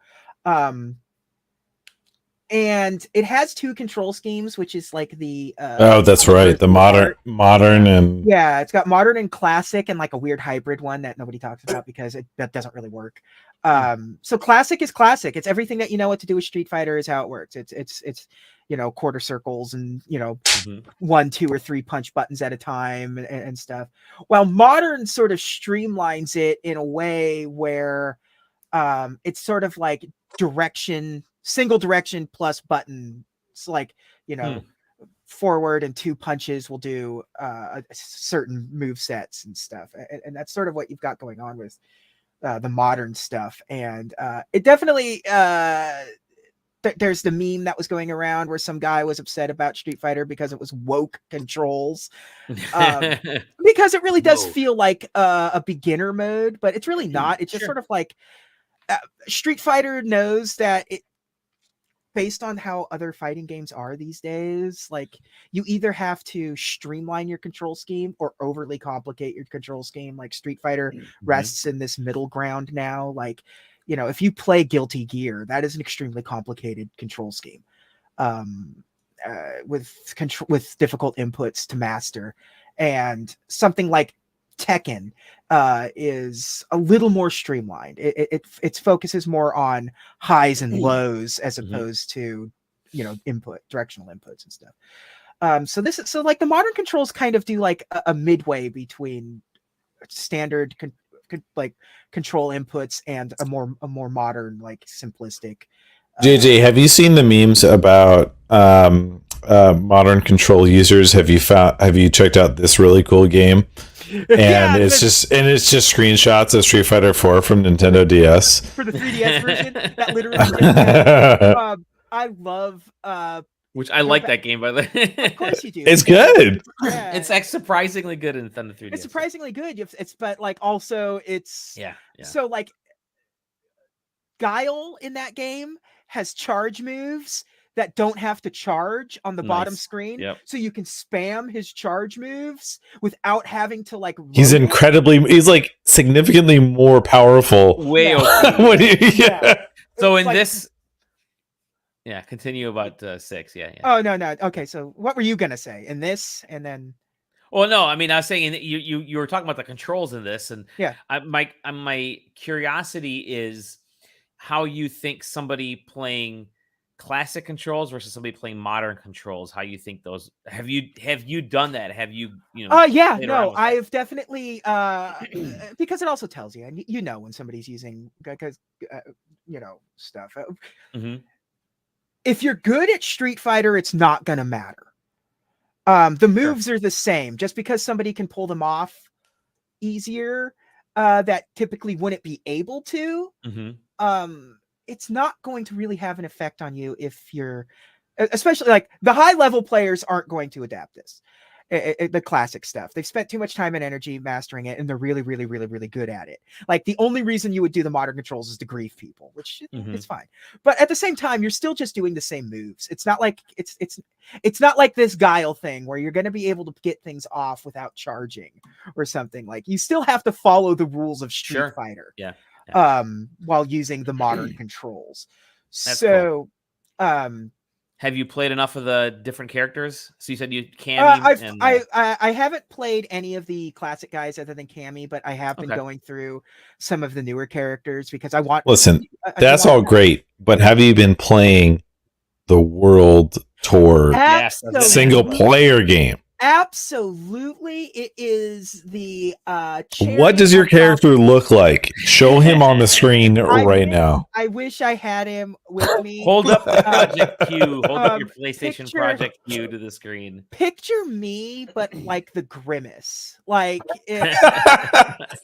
And it has two control schemes, which is like the that's right, the modern and it's got modern and classic and like a weird hybrid one that nobody talks about because that doesn't really work. So classic is classic. It's everything that you know what to do with Street Fighter is how it works. It's quarter circles and 1, 2, or 3 punch buttons at a time and stuff. While modern sort of streamlines it in a way where it's sort of like single direction plus button. It's like, forward and 2 punches will do certain move sets and stuff. And that's sort of what you've got going on with the modern stuff. And it definitely, there's the meme that was going around where some guy was upset about Street Fighter because it was woke controls. Because it really does feel like a beginner mode, but it's really not. It's just sort of like Street Fighter knows that based on how other fighting games are these days, like you either have to streamline your control scheme or overly complicate your control scheme. Like Street Fighter rests in this middle ground now. Like you know, if you play Guilty Gear, that is an extremely complicated control scheme. With difficult inputs to master, and something like Tekken is a little more streamlined. It focuses more on highs and lows as opposed to, you know, directional inputs and stuff. So like the modern controls kind of do like a midway between standard like control inputs and a more modern, like simplistic. JJ, have you seen the memes about modern control users? Have you checked out this really cool game? And it's just screenshots of Street Fighter 4 from Nintendo DS for the 3DS version. That literally. I love. Which I like that game, by the way. Of course you do. It's good. Yeah. It's like surprisingly good in Nintendo 3DS. It's surprisingly good. But like also it's So like Guile in that game has charge moves that don't have to charge on the bottom screen. Yep. So you can spam his charge moves without having to like he's like significantly more powerful. Way over. So in this continue about 6. Oh no. Okay, so what were you gonna say in this and then? Well, no, I mean, I was saying you were talking about the controls in this, and my curiosity is how you think somebody playing classic controls versus somebody playing modern controls, how you think those have you done that? Have you I've definitely because it also tells you, and you know when somebody's using, because you know, stuff. If you're good at Street Fighter, it's not gonna matter. The moves are the same. Just because somebody can pull them off easier, that typically wouldn't be able to. It's not going to really have an effect on you if you're, especially like the high level players aren't going to adapt this. The classic stuff. They've spent too much time and energy mastering it, and they're really, really, really, really good at it. Like the only reason you would do the modern controls is to grief people, which is fine. But at the same time, you're still just doing the same moves. It's not like it's not like this Guile thing where you're going to be able to get things off without charging or something. Like you still have to follow the rules of Street Fighter. While using the modern controls. That's so cool. Have you played enough of the different characters? So you said you Cammy. I haven't played any of the classic guys other than Cammy, but I have been going through some of the newer characters because I want. Listen, that's all great, but have you been playing the World Tour single player game? Absolutely, it is the. What does your character look like? Show him on the screen now. I wish I had him with me. Hold up the Project Q. Hold up your PlayStation Project Q to the screen. Picture me, but like the Grimace, like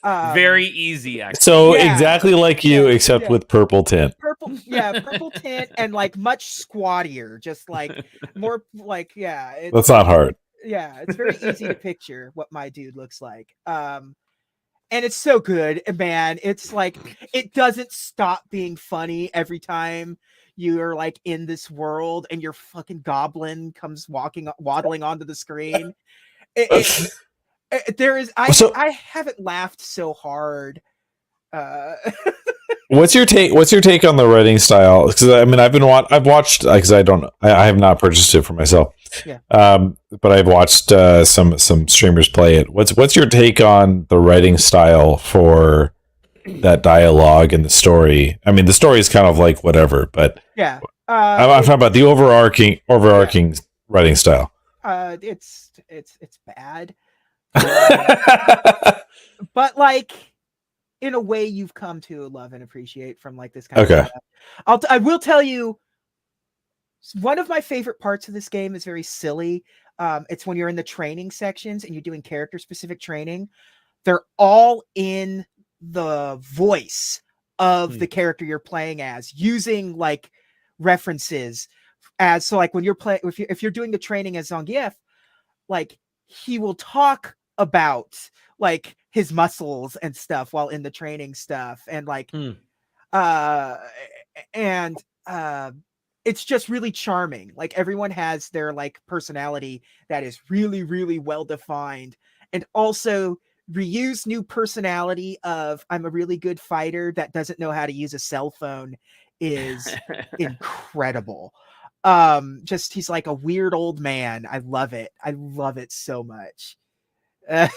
very easy. Actually. So exactly like you, except with purple tint. Purple tint, and like much squattier, just like more like That's not hard. Yeah, it's very easy to picture what my dude looks like. And it's so good, man. It's like it doesn't stop being funny every time you're like in this world and your fucking goblin comes waddling onto the screen. I haven't laughed so hard. What's your take on the writing style? Because I mean, I've watched because I have not purchased it for myself. But I've watched some streamers play it. What's your take on the writing style for that dialogue and the story? I mean, the story is kind of like whatever, but I'm talking about the overarching writing style. It's bad, but like. In a way you've come to love and appreciate from like this kind of stuff. I will tell you, one of my favorite parts of this game is very silly. It's when you're in the training sections and you're doing character specific training. They're all in the voice of the character you're playing as, using like references as, so like when you're playing, if you're doing the training as Zangief, like he will talk about like his muscles and stuff while in the training stuff, and like it's just really charming. Like everyone has their like personality that is really, really well defined, and also Ryu's new personality of I'm a really good fighter that doesn't know how to use a cell phone is incredible. Just he's like a weird old man. I love it. I love it so much. And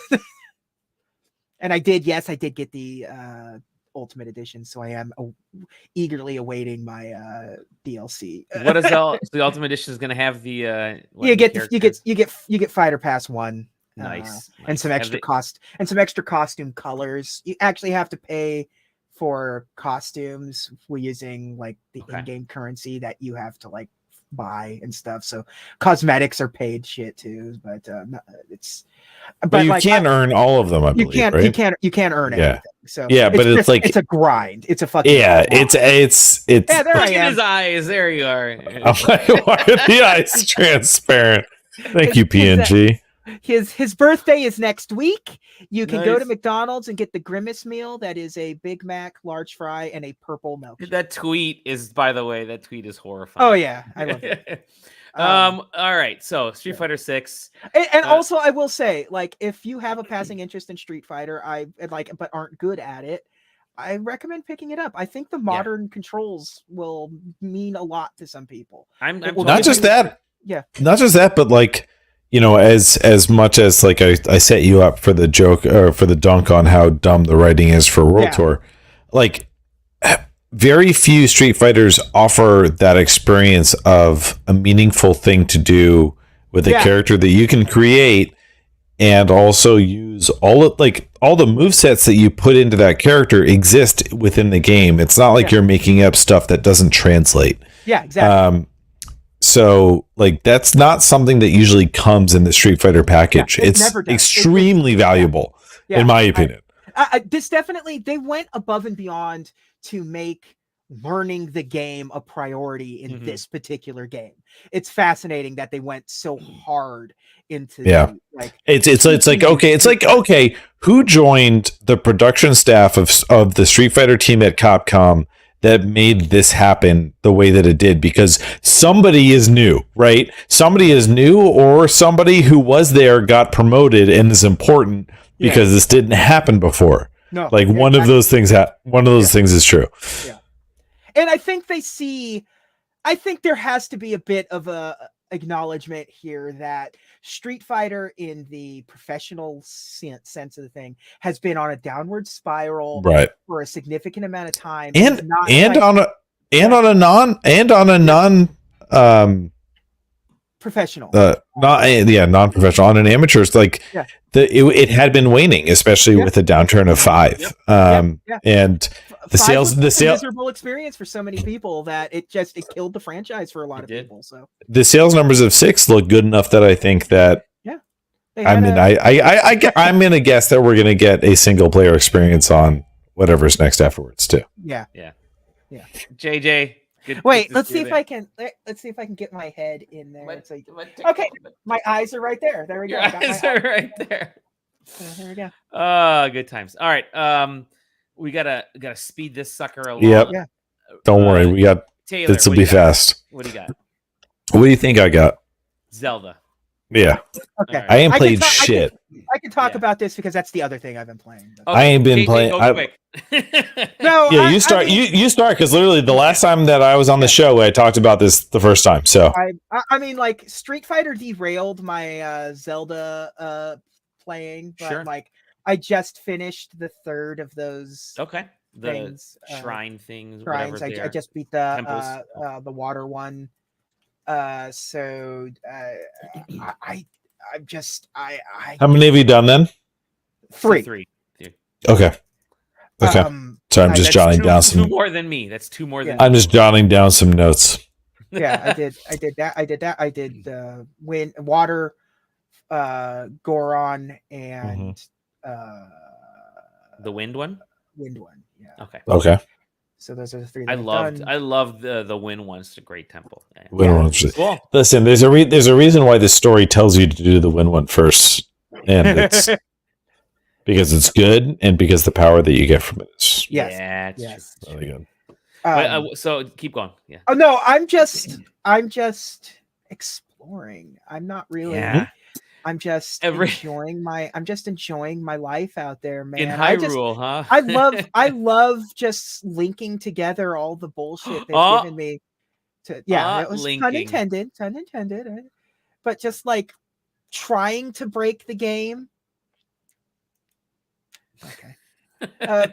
I did get the Ultimate Edition, so I am eagerly awaiting my DLC. What is the Ultimate Edition is going to have the you get Fighter Pass 1. Nice. And some extra costume colors. You actually have to pay for costumes using like the in-game currency that you have to like buy and stuff. So cosmetics are paid shit too, but but you can't earn all of them. I believe, right? you can't earn anything. So but it's like it's a grind. It's a fucking it's yeah. There I Look am. at his eyes. There you are. I'm like, why are the eyes transparent? Thank you, PNG. His birthday is next week. You can go to McDonald's and get the Grimace meal. That is a Big Mac, large fry, and a purple milk. That tweet is, by the way, horrifying. Oh yeah, I love it. All right, so Street Fighter 6, and also I will say, like, if you have a passing interest in Street Fighter, but aren't good at it, I recommend picking it up. I think the modern controls will mean a lot to some people. I'm not just that, but like, you know, as much as like I set you up for the joke or for the dunk on how dumb the writing is for World Tour, like very few Street Fighters offer that experience of a meaningful thing to do with a character that you can create and also use all the movesets that you put into that character exist within the game. It's not like you're making up stuff that doesn't translate. Yeah, exactly. So, like, that's not something that usually comes in the Street Fighter package. It's extremely valuable, in my opinion. This definitely, they went above and beyond to make learning the game a priority in this particular game. It's fascinating that they went so hard into it's like okay, who joined the production staff of the Street Fighter team at Capcom that made this happen the way that it did? Because somebody is new, right? Somebody is new, or somebody who was there got promoted and is important because this didn't happen before. No, like one of those things. One of those things is true. Yeah, and I think I think there has to be a bit of a acknowledgement here that Street Fighter, in the professional sense of the thing, has been on a downward spiral for a signinon amount of time, and on a non professional, non-professional, on an amateur. It's like it had been waning, especially with the downturn of 5. And the sales miserable experience for so many people that it killed the franchise for a lot of people. So the sales numbers of 6 look good enough that I think that I'm gonna guess that we're gonna get a single player experience on whatever's next afterwards too. Yeah. JJ, let's see if I can get my head in there. Okay, my eyes are right there. There we go. Eyes are right there. There we go. Good times. All right. We gotta speed this sucker along. Yep. Yeah. Don't worry, we got Taylor. This will be fast. What do you got? What do you think I got? Zelda. Yeah. Okay. Right. I ain't played shit. I can talk about this because that's the other thing I've been playing. Okay. I ain't been playing. No. Yeah, you start. You start, because literally the last time that I was on the show, I talked about this the first time. So I mean, like, Street Fighter derailed my Zelda playing, but like I just finished the third of those. Okay. The things, shrine things. Shrines. I just beat the water one. So I'm just How many have you done then? 3. Okay. So I'm just jotting down some. 2 more than me. That's 2 more than. I'm just jotting down some notes. Yeah, I did that. I did wind, water, Goron, and the wind one. Wind one. Yeah. Okay. So those are the 3. I loved the wind one. It's a great temple. Cool. Listen, there's a reason why this story tells you to do the wind one first, and it's because it's good, and because the power that you get from it is yes. really good. So keep going. Yeah. Oh no, I'm just exploring. I'm not really. Yeah. I'm just enjoying my life out there, man. In Hyrule, huh? I love just linking together all the bullshit they've given me to it was linking. pun intended, but just like trying to break the game. Okay.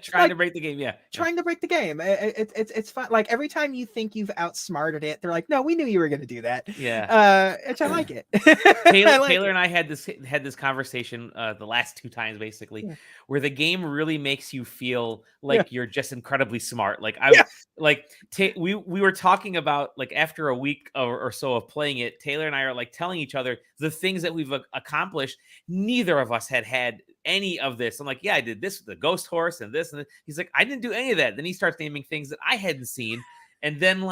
Trying to break the game, trying to break the game. It's fun. Like every time you think you've outsmarted it, they're like, no, we knew you were going to do that. Which I like it. Taylor and I had this conversation the last 2 times basically, where the game really makes you feel like you're just incredibly smart. Like we were talking about, like, after a week or so of playing it, Taylor and I are like telling each other the things that we've accomplished. Neither of us had any of this. I'm like, yeah, I did this with the ghost horse and this and this. He's like, I didn't do any of that. Then he starts naming things that I hadn't seen, and then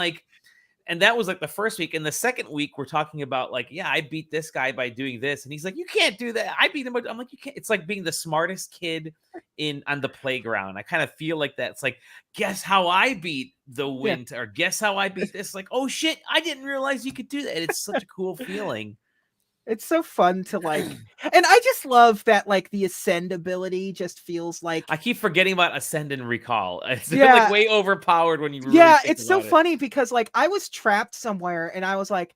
and that was like the first week. And the second week, we're talking about like, yeah, I beat this guy by doing this, and he's like, you can't do that. I beat him. I'm like, you can't. It's like being the smartest kid on the playground. I kind of feel like that. It's like, guess how I beat the wind, or guess how I beat this. Like, oh shit, I didn't realize you could do that. It's such a cool feeling. It's so fun to like, and I just love that, like, the ascend ability just feels like, I keep forgetting about ascend and recall. It's like way overpowered when you really it's so funny because like I was trapped somewhere and I was like,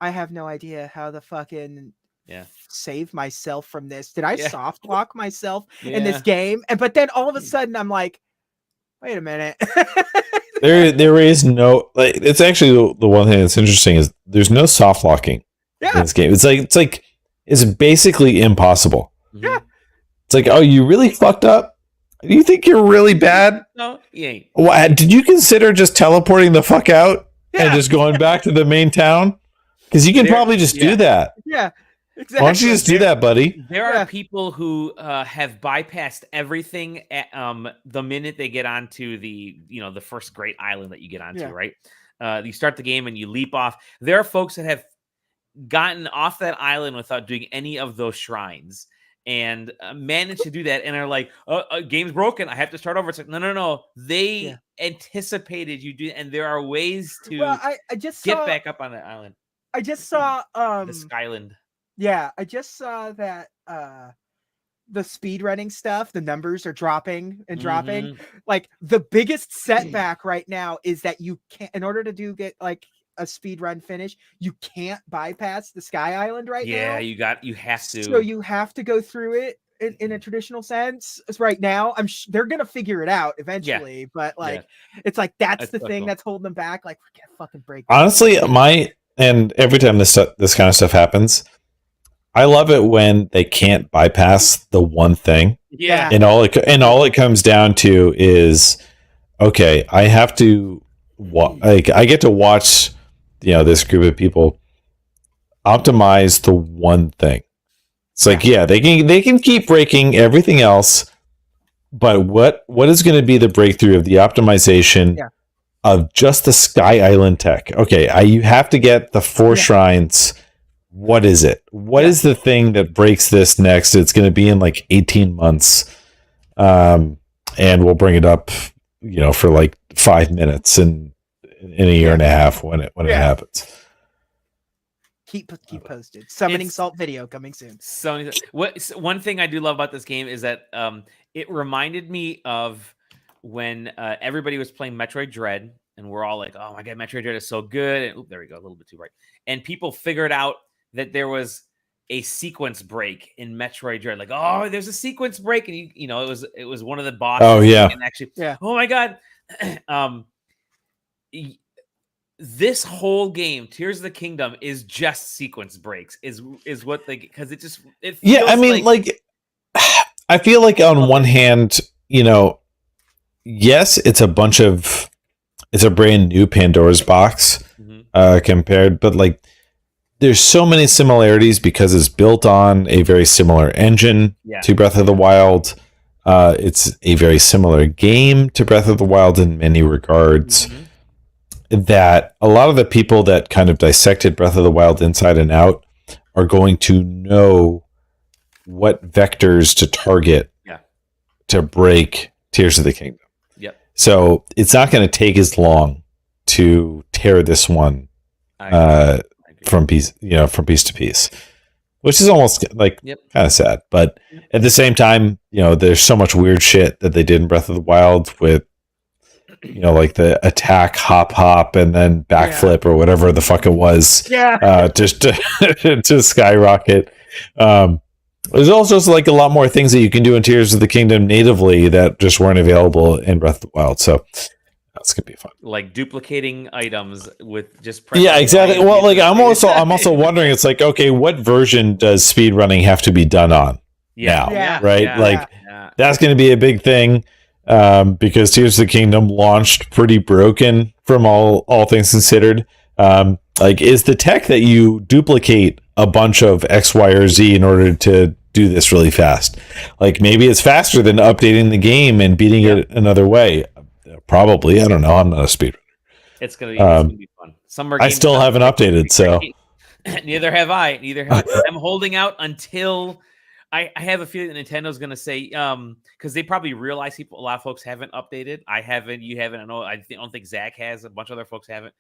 I have no idea how to fucking save myself from this. Did I soft lock myself in this game? But then all of a sudden I'm like, wait a minute. there is no, like, it's actually the one thing that's interesting is there's no soft locking. In this game, it's basically impossible. Yeah, it's like, oh, you really fucked up. Do you think you're really bad? No, you ain't. What, did you consider just teleporting the fuck out and just going back to the main town? Because you can probably just do that. Yeah, exactly. Why don't you just do that, buddy? There are people who have bypassed everything at, the minute they get onto the first great island that you get onto, right? You start the game and you leap off. There are folks that have gotten off that island without doing any of those shrines and managed to do that, and are like, game's broken, I have to start over. It's like, no, they anticipated you do, and there are ways to I just get back up on that island. I just saw the Skyland. I just saw that the speed running stuff, the numbers are dropping and dropping. Like, the biggest setback right now is that you can't, in order to get like a speed run finish, you can't bypass the Sky Island now. You have to. So you have to go through it in a traditional sense. Right now, they're gonna figure it out eventually, but like it's like that's the thing that's holding them back. Like, we're gonna fucking break. Honestly, and every time this kind of stuff happens, I love it when they can't bypass the one thing. Yeah, and all it comes down to is, okay, I have to I get to watch this group of people optimize the one thing. It's like, they can keep breaking everything else, but what is going to be the breakthrough of the optimization of just the Sky Island tech? Okay, you have to get the 4 shrines. What is it? What is the thing that breaks this next? It's going to be in like 18 months, and we'll bring it up, for like 5 minutes in a year and a half when it happens. Keep posted. Summoning Salt video coming soon. One thing I do love about this game is that it reminded me of when everybody was playing Metroid Dread, and we're all like, oh my god, Metroid Dread is so good. And there we go, a little bit too bright. And people figured out that there was a sequence break in Metroid Dread. Like, oh, there's a sequence break, and it was one of the bosses. Oh yeah. And actually, oh my god. This whole game, Tears of the Kingdom, is just sequence breaks. Is what they, because it feels I mean, like I feel like on one hand, yes, it's a brand new Pandora's box compared, but like there's so many similarities because it's built on a very similar engine to Breath of the Wild. It's a very similar game to Breath of the Wild in many regards. That a lot of the people that kind of dissected Breath of the Wild inside and out are going to know what vectors to target to break Tears of the Kingdom. Yep. So it's not going to take as long to tear this one from piece to piece. which is almost like kind of sad. But at the same time, there's so much weird shit that they did in Breath of the Wild with, like the attack, hop, and then backflip or whatever the fuck it was. Yeah. Just to skyrocket. There's also like a lot more things that you can do in Tears of the Kingdom natively that just weren't available in Breath of the Wild. So that's gonna be fun. Like duplicating items with just exactly. Well, like I'm also wondering. It's like, okay, what version does speedrunning have to be done on now? Right? That's going to be a big thing because Tears of the Kingdom launched pretty broken from all things considered. Like, is the tech that you duplicate a bunch of X, Y, or Z in order to do this really fast? Like, maybe it's faster than updating the game and beating it another way. Probably. I don't know. I'm not a speedrunner. It's gonna be fun. I still haven't updated, so neither have I. I'm holding out until I have a feeling that Nintendo's gonna say because they probably realize a lot of folks haven't updated. I haven't. You haven't. I don't think Zach has. A bunch of other folks haven't.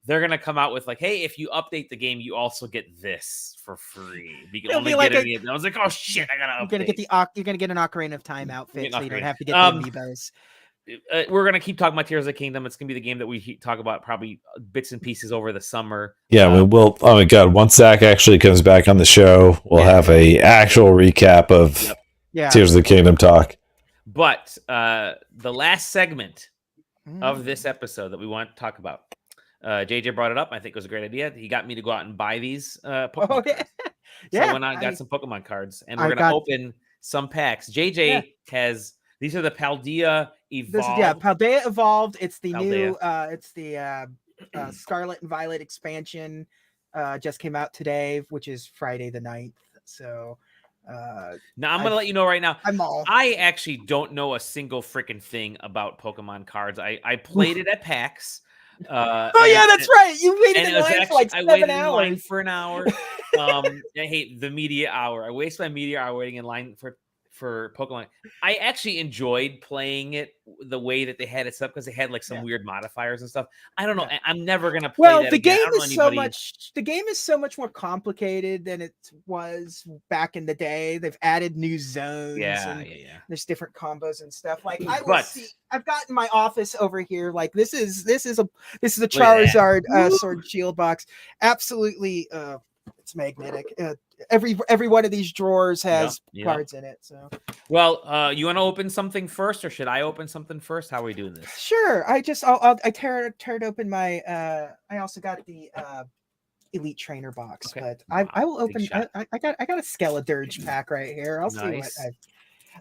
They're gonna come out with like, hey, if you update the game, you also get this for free. You can only get it. I was like, oh shit, I gotta update. You're gonna get an Ocarina of Time outfit, so you don't have to get the amiibos. We're gonna keep talking about Tears of the Kingdom. It's gonna be the game that we talk about probably bits and pieces over the summer. Yeah, we will. Oh my god! Once Zach actually comes back on the show, we'll have a actual recap of Tears of the Kingdom talk. But the last segment of this episode that we want to talk about, JJ brought it up. I think it was a great idea. He got me to go out and buy these Pokemon cards. So I went out and got some Pokemon cards, and we're gonna open some packs. JJ has. These are the Paldea Evolved. Paldea Evolved. It's the new. It's the Scarlet and Violet expansion. Just came out today, which is Friday the 9th. So. Now I'm gonna let you know right now. I actually don't know a single freaking thing about Pokemon cards. I played it at PAX. That's right. You waited in line for like 7 hours. I waited in line for an hour. I hate the media hour. I waste my media hour waiting in line for Pokemon. I actually enjoyed playing it the way that they had it set up because they had like some weird modifiers and stuff. I don't know. I'm never gonna play that the again. The game is so much more complicated than it was back in the day. They've added new zones. There's different combos and stuff. Like I've got in my office over here. Like this is a Charizard Sword Shield box. Absolutely, it's magnetic. Every one of these drawers has cards in it. So, well, you want to open something first, or should I open something first? How are we doing this? Sure. I tear open my. I also got the Elite Trainer box, but I will open. I got a Skeledirge pack right here. I'll see what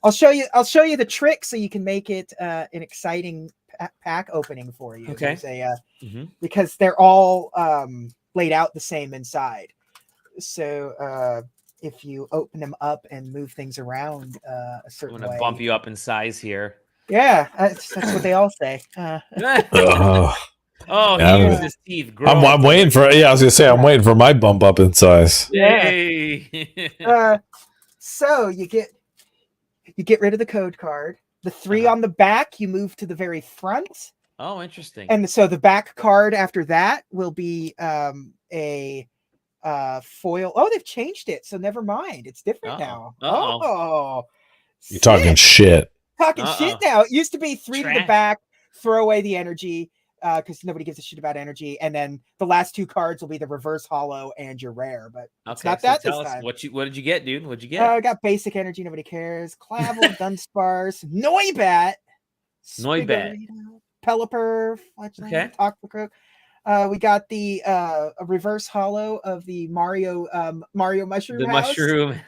I'll show you. I'll show you the trick so you can make it an exciting pack opening for you. Okay. Because they're all laid out the same inside. So if you open them up and move things around a certain way. I'm going to bump you up in size here. Yeah, that's what they all say. He used his teeth. I'm waiting for. Yeah, I was going to say I'm waiting for my bump up in size. Yay! So you get rid of the code card. The 3 on the back, you move to the very front. Oh, interesting. And so the back card after that will be a foil. Oh, they've changed it, so never mind. It's different now. You're talking shit. Shit now. It used to be 3 to the back, throw away the energy, because nobody gives a shit about energy, and then the last 2 cards will be the reverse hollow and your rare. But it's not that this time. What did you get, dude? What'd you get? I got basic energy. Nobody cares. Clavel, Dunsparce, Noibat, Pelipper, Toxicroak. We got the a reverse hollow of the Mario Mushroom. The House. mushroom.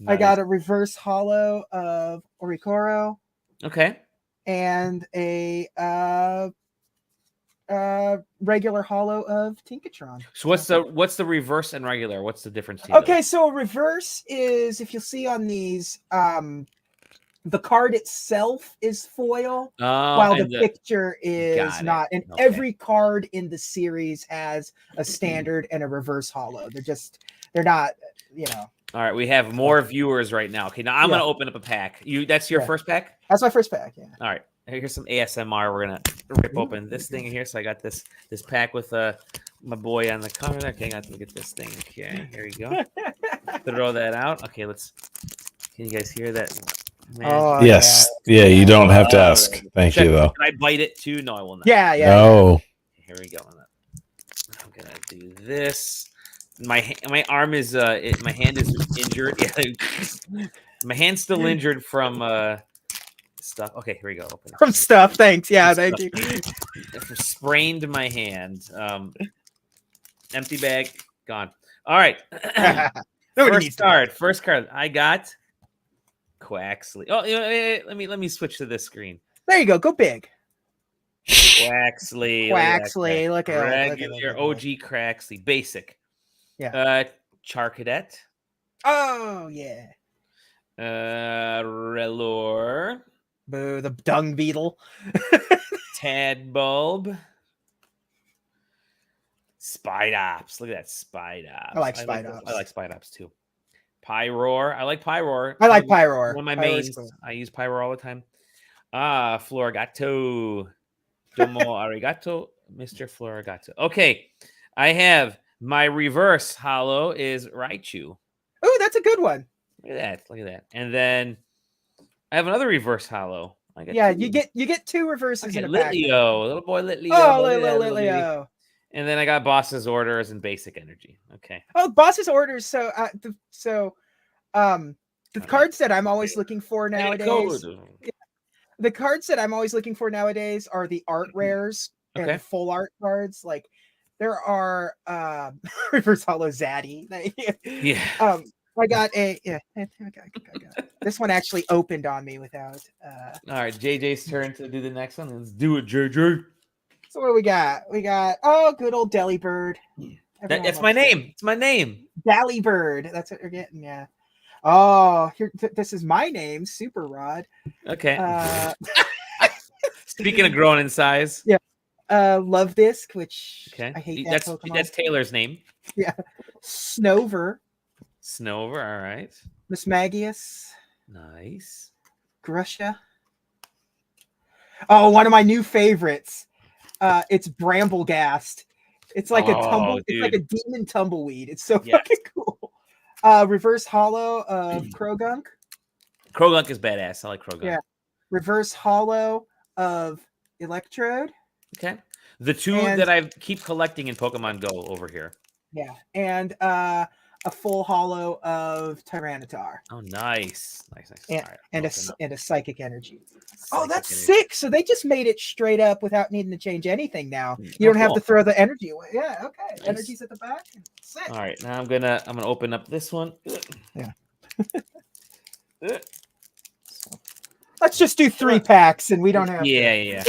I got a reverse hollow of Oricoro. Okay. And a regular hollow of Tinkatron. So what's the reverse and regular? What's the difference? Okay, so a reverse is, if you'll see on these, the card itself is foil, while the picture is not. And every card in the series has a standard and a reverse hollow. They're not, All right, we have more viewers right now. Okay, now I'm going to open up a pack. That's your first pack? That's my first pack, yeah. All right. Here's some ASMR. We're gonna rip open this thing here. So I got this pack with my boy on the cover. Okay, I got to look at this thing. Okay, here you go. Throw that out. Okay, let's. Can you guys hear that? Man. Oh, yes. Yeah, you don't have to ask. Thank you, though. Can I bite it too? No, I will not. Yeah. No. Here we go. I'm gonna do this. My arm is my hand is injured. Yeah, my hand's still injured from stuff. Okay, here we go. Open From stuff. Thanks. Yeah, thank you. Sprained my hand. Empty bag gone. All right. First card. I got Quaxley. Oh, let me switch to this screen. There you go. Go big. Quaxley. Look at your OG Quaxley. Basic. Yeah. Charcadet. Oh yeah. Relor. Boo, the dung beetle. Tadbulb. Spidops. Look at that Spidops. I like Spidops. I like Spidops too. Pyroar. I like Pyroar. I like Pyroar. One of my mains. Cool. I use Pyroar all the time. Florigato. Domo arigato, Mr. Florigato. Okay. I have my reverse hollow is Raichu. Oh, that's a good one. Look at that. And then I have another reverse hollow. Yeah, you get two reverses in a pack. Litleo, little boy Litleo. Oh, Litleo. And then I got Boss's Orders and Basic Energy. Okay. Oh, Boss's Orders. So, the cards that I'm always looking for nowadays. The cards that I'm always looking for nowadays are the art rares and full art cards. Like there are reverse hollow Zaddy. Yeah. I got this one actually opened on me without. All right, JJ's turn to do the next one. Let's do it, JJ. So what do we got? Good old Delibird. That's my name. It's my name. Delibird. That's what you're getting. Yeah. Oh, here. This is my name, Super Rod. Okay. Speaking of growing in size. Yeah. Love Disc, which I hate. That's Taylor's name. Yeah. Snover. All right. Miss Magius. Nice. Grusha. Oh, one of my new favorites. It's Bramblegast. It's like it's like a demon tumbleweed. It's so fucking cool. Reverse hollow of Krogunk. Krogunk is badass. I like Krogunk. Yeah. Reverse hollow of Electrode. Okay. The two that I keep collecting in Pokemon Go over here. Yeah. And a full hollow of Tyranitar. Oh, nice. And a psychic energy. That's sick. So they just made it straight up without needing to change anything now. You don't have to throw the energy away. Yeah, okay. Nice. Energy's at the back. Sick. All right, now I'm gonna open up this one. Yeah. Let's just do 3 packs and we don't have Yeah.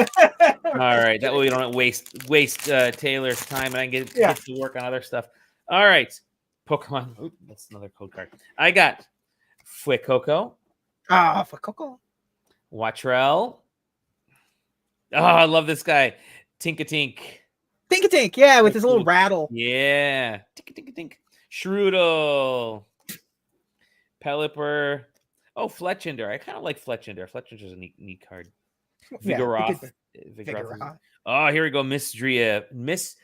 All right. That way we don't waste Taylor's time and I can get to work on other stuff. All right. Pokemon. Ooh, that's another code card. I got Fuecoco. Fuecoco. Wattrell. Oh, I love this guy. Tinkatink. Tinkatink, yeah, with his little rattle. Yeah. Tink. Shroodle. Pelipper. Oh, Fletchinder. I kind of like Fletchinder. Fletchinder's a neat card. Vigoroth. Oh, here we go. Miss Drevis.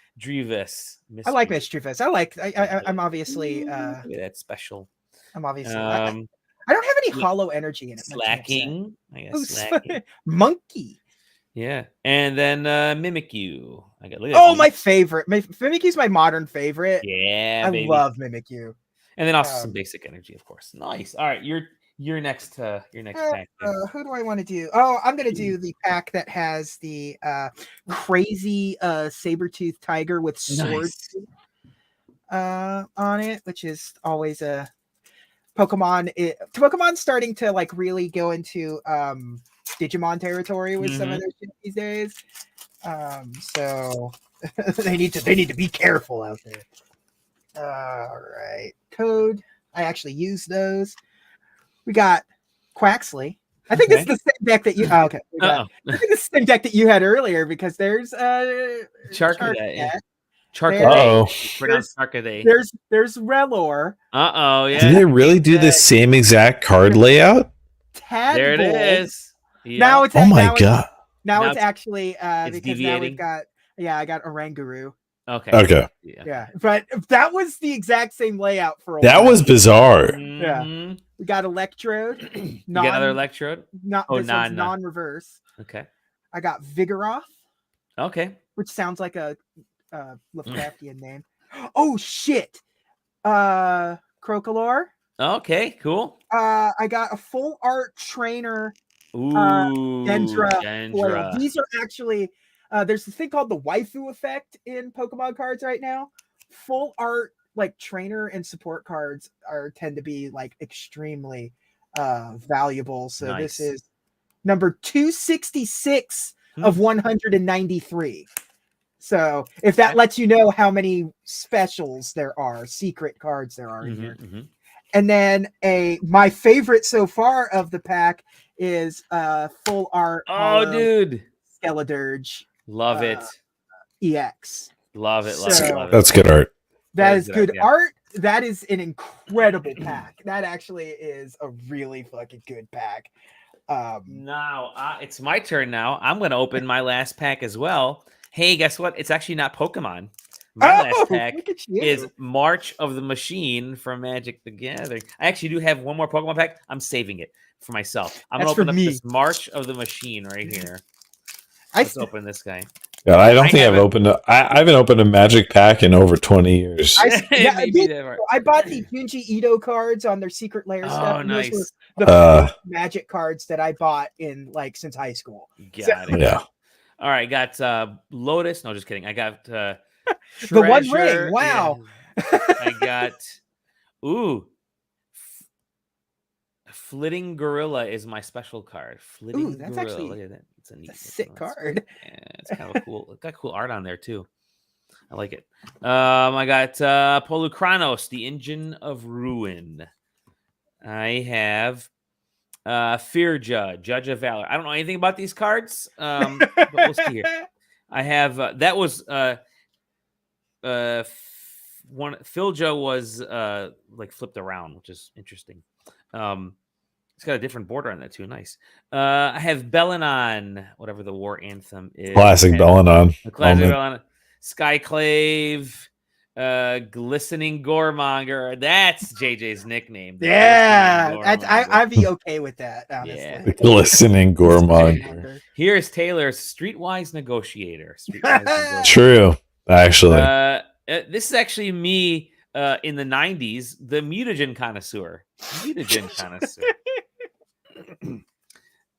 I like Miss Drevis. I'm obviously that's special. I'm obviously I don't have any hollow energy in it. Slacking. I guess slacking. Monkey. Yeah. And then Mimikyu. My favorite. Mimikyu's my modern favorite. Yeah. I love Mimikyu. And then also some basic energy, of course. Nice. All right, your next pack. Who do I want to do? Oh, I'm gonna do the pack that has the crazy saber-toothed tiger with swords on it, which is always a Pokemon. Pokemon's starting to like really go into Digimon territory with some of their shit these days. So they need to be careful out there. All right, code. I actually use those. We got Quaxley. I think it's the same deck that you. I think it's the same deck that you had earlier because there's Charcadet. Charcadet. There's Relor. Yeah. Did they really do the same exact card layout? Tadbulb. There it is. Yep. Now it's my god. Now Now it's actually it's because now we've deviating? got I got Oranguru. Okay. Okay. Yeah, but that was the exact same layout for a That while. was bizarre. Mhm. We got Electrode. You got another Electrode? Not Oh, this one's non. non-reverse. Okay. I got Vigoroth, Okay. which sounds like a Lovecraftian name. Oh shit! Crocolore. Okay. Cool. I got a full art trainer. Ooh, Dendra foil. Dendra. These are actually there's this thing called the waifu effect in Pokemon cards right now. Full art like trainer and support cards tend to be like extremely valuable. So Nice. this is number 266 of 193. So if that lets you know how many specials there are, secret cards there are in here. And then my favorite so far of the pack is full art. Oh, dude. Skeledirge. Love it. EX. Love it. Love So- it. Love it. That's good art. That is good yeah. art. That is an incredible pack. That actually is a really fucking good pack. Now it's my turn now. I'm going to open my last pack as well. Hey, guess what? It's actually not Pokemon. My last pack look at you. is March of the Machine from Magic the Gathering. I actually do have one more Pokemon pack. I'm saving it for myself. I'm going That's to open for up me. this March of the Machine right here. I Let's st- open this guy. Yeah, I don't I think I've haven't- opened I haven't opened a Magic pack in over 20 years. Maybe dude, that works. I bought the Junji Ito cards on their secret lair stuff. Oh, and those were nice. the first Magic cards that I bought in since high school. Got it. Yeah. All right, got Lotus. No, just kidding. I got The One Ring, Treasure. wow. Yeah. I got Flitting Gorilla is my special card. Flitting that's Gorilla. actually Look at that. It's a neat a sick looking one. card. Yeah, it's kind of cool. It's got cool art on there too. I like it. I got Polukranos, the Engine of Ruin. I have Fearja, Judge of Valor. I don't know anything about these cards, but we'll see here. I have that was one. Filja was like flipped around, which is interesting. It's got a different border on that too. Nice. I have Bellinon, whatever the war anthem is. Classic Bellinon. The classic moment. Bellinon. Skyclave, Glistening Goremonger. That's JJ's nickname. Yeah, Glistening Goremonger. I'd be okay with that, honestly. Yeah. The glistening Goremonger. Here's Taylor's Streetwise Negotiator. Streetwise Negotiator. True, actually. This is actually me in the 90s, the mutagen connoisseur.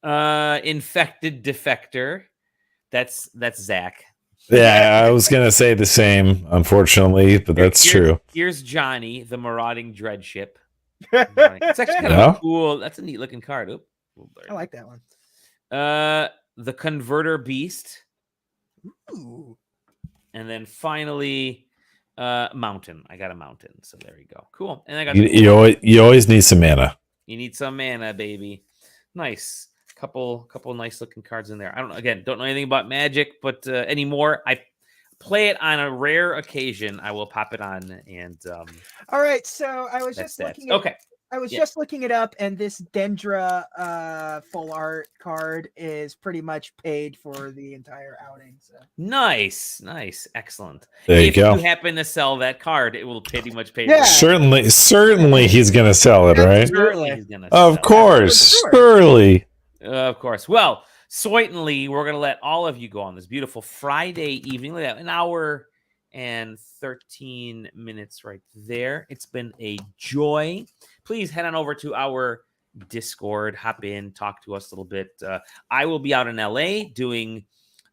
Infected Defector. That's Zach. Yeah, I was gonna say the same, unfortunately, but that's true. Here's Johnny, the Marauding Dreadship. It's actually kind of a cool. That's a neat looking card. Oop, I like that one. The Converter Beast. Ooh. And then finally, Mountain. I got a Mountain, so there you go. Cool. And I got You always need some mana. You need some mana, baby. Nice. Couple nice looking cards in there. I don't know anything about Magic, but anymore. I play it on a rare occasion. I will pop it on and all right. So I was just looking at just looking it up, and this Dendra full art card is pretty much paid for the entire outing. So nice, excellent. There you go. If you happen to sell that card, it will pretty much pay. Yeah. Certainly, he's gonna sell it, right? Certainly, he's gonna. Of course, surely. Of course. Well, certainly, we're gonna let all of you go on this beautiful Friday evening. Look at that, an hour and 13 minutes right there. It's been a joy. Please head on over to our Discord, hop in, talk to us a little bit. I will be out in LA doing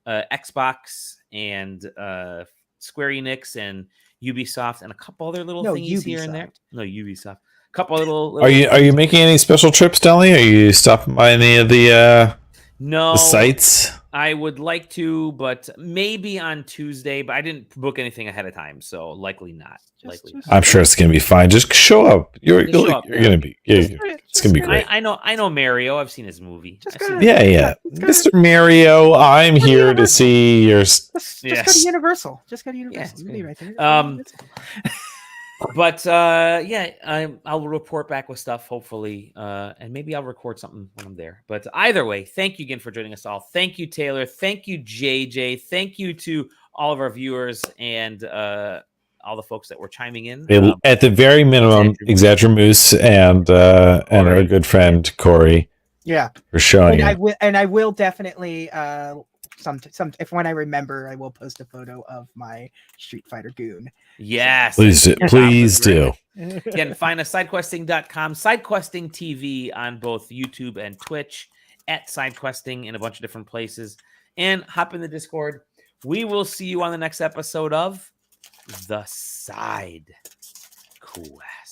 Xbox and Square Enix and Ubisoft and a couple other little things here and there. No, Ubisoft. A couple little. Are you making any special trips, Deli? Are you stopping by any of the sites? I would like to, but maybe on Tuesday. But I didn't book anything ahead of time, so likely not. I'm sure it's gonna be fine. Just show up. You're gonna be. It's gonna be great. I know Mario. I've seen his movie. Yeah. Mr. Mario, I'm here to see your. Just go to Universal. Just go to Universal. Yeah, it's right there. But yeah, I'll report back with stuff hopefully, and maybe I'll record something when I'm there. But either way, thank you again for joining us all. Thank you, Taylor. Thank you, JJ. Thank you to all of our viewers and all the folks that were chiming in. At the very minimum, Exagermoose and our good friend Corey. Yeah, for showing it. I will definitely if when I remember, I will post a photo of my Street Fighter goon. Yes, please do. Again, find us sidequesting.com, SideQuesting TV on both YouTube and Twitch, at SideQuesting in a bunch of different places, and hop in the Discord. We will see you on the next episode of The Side Quest.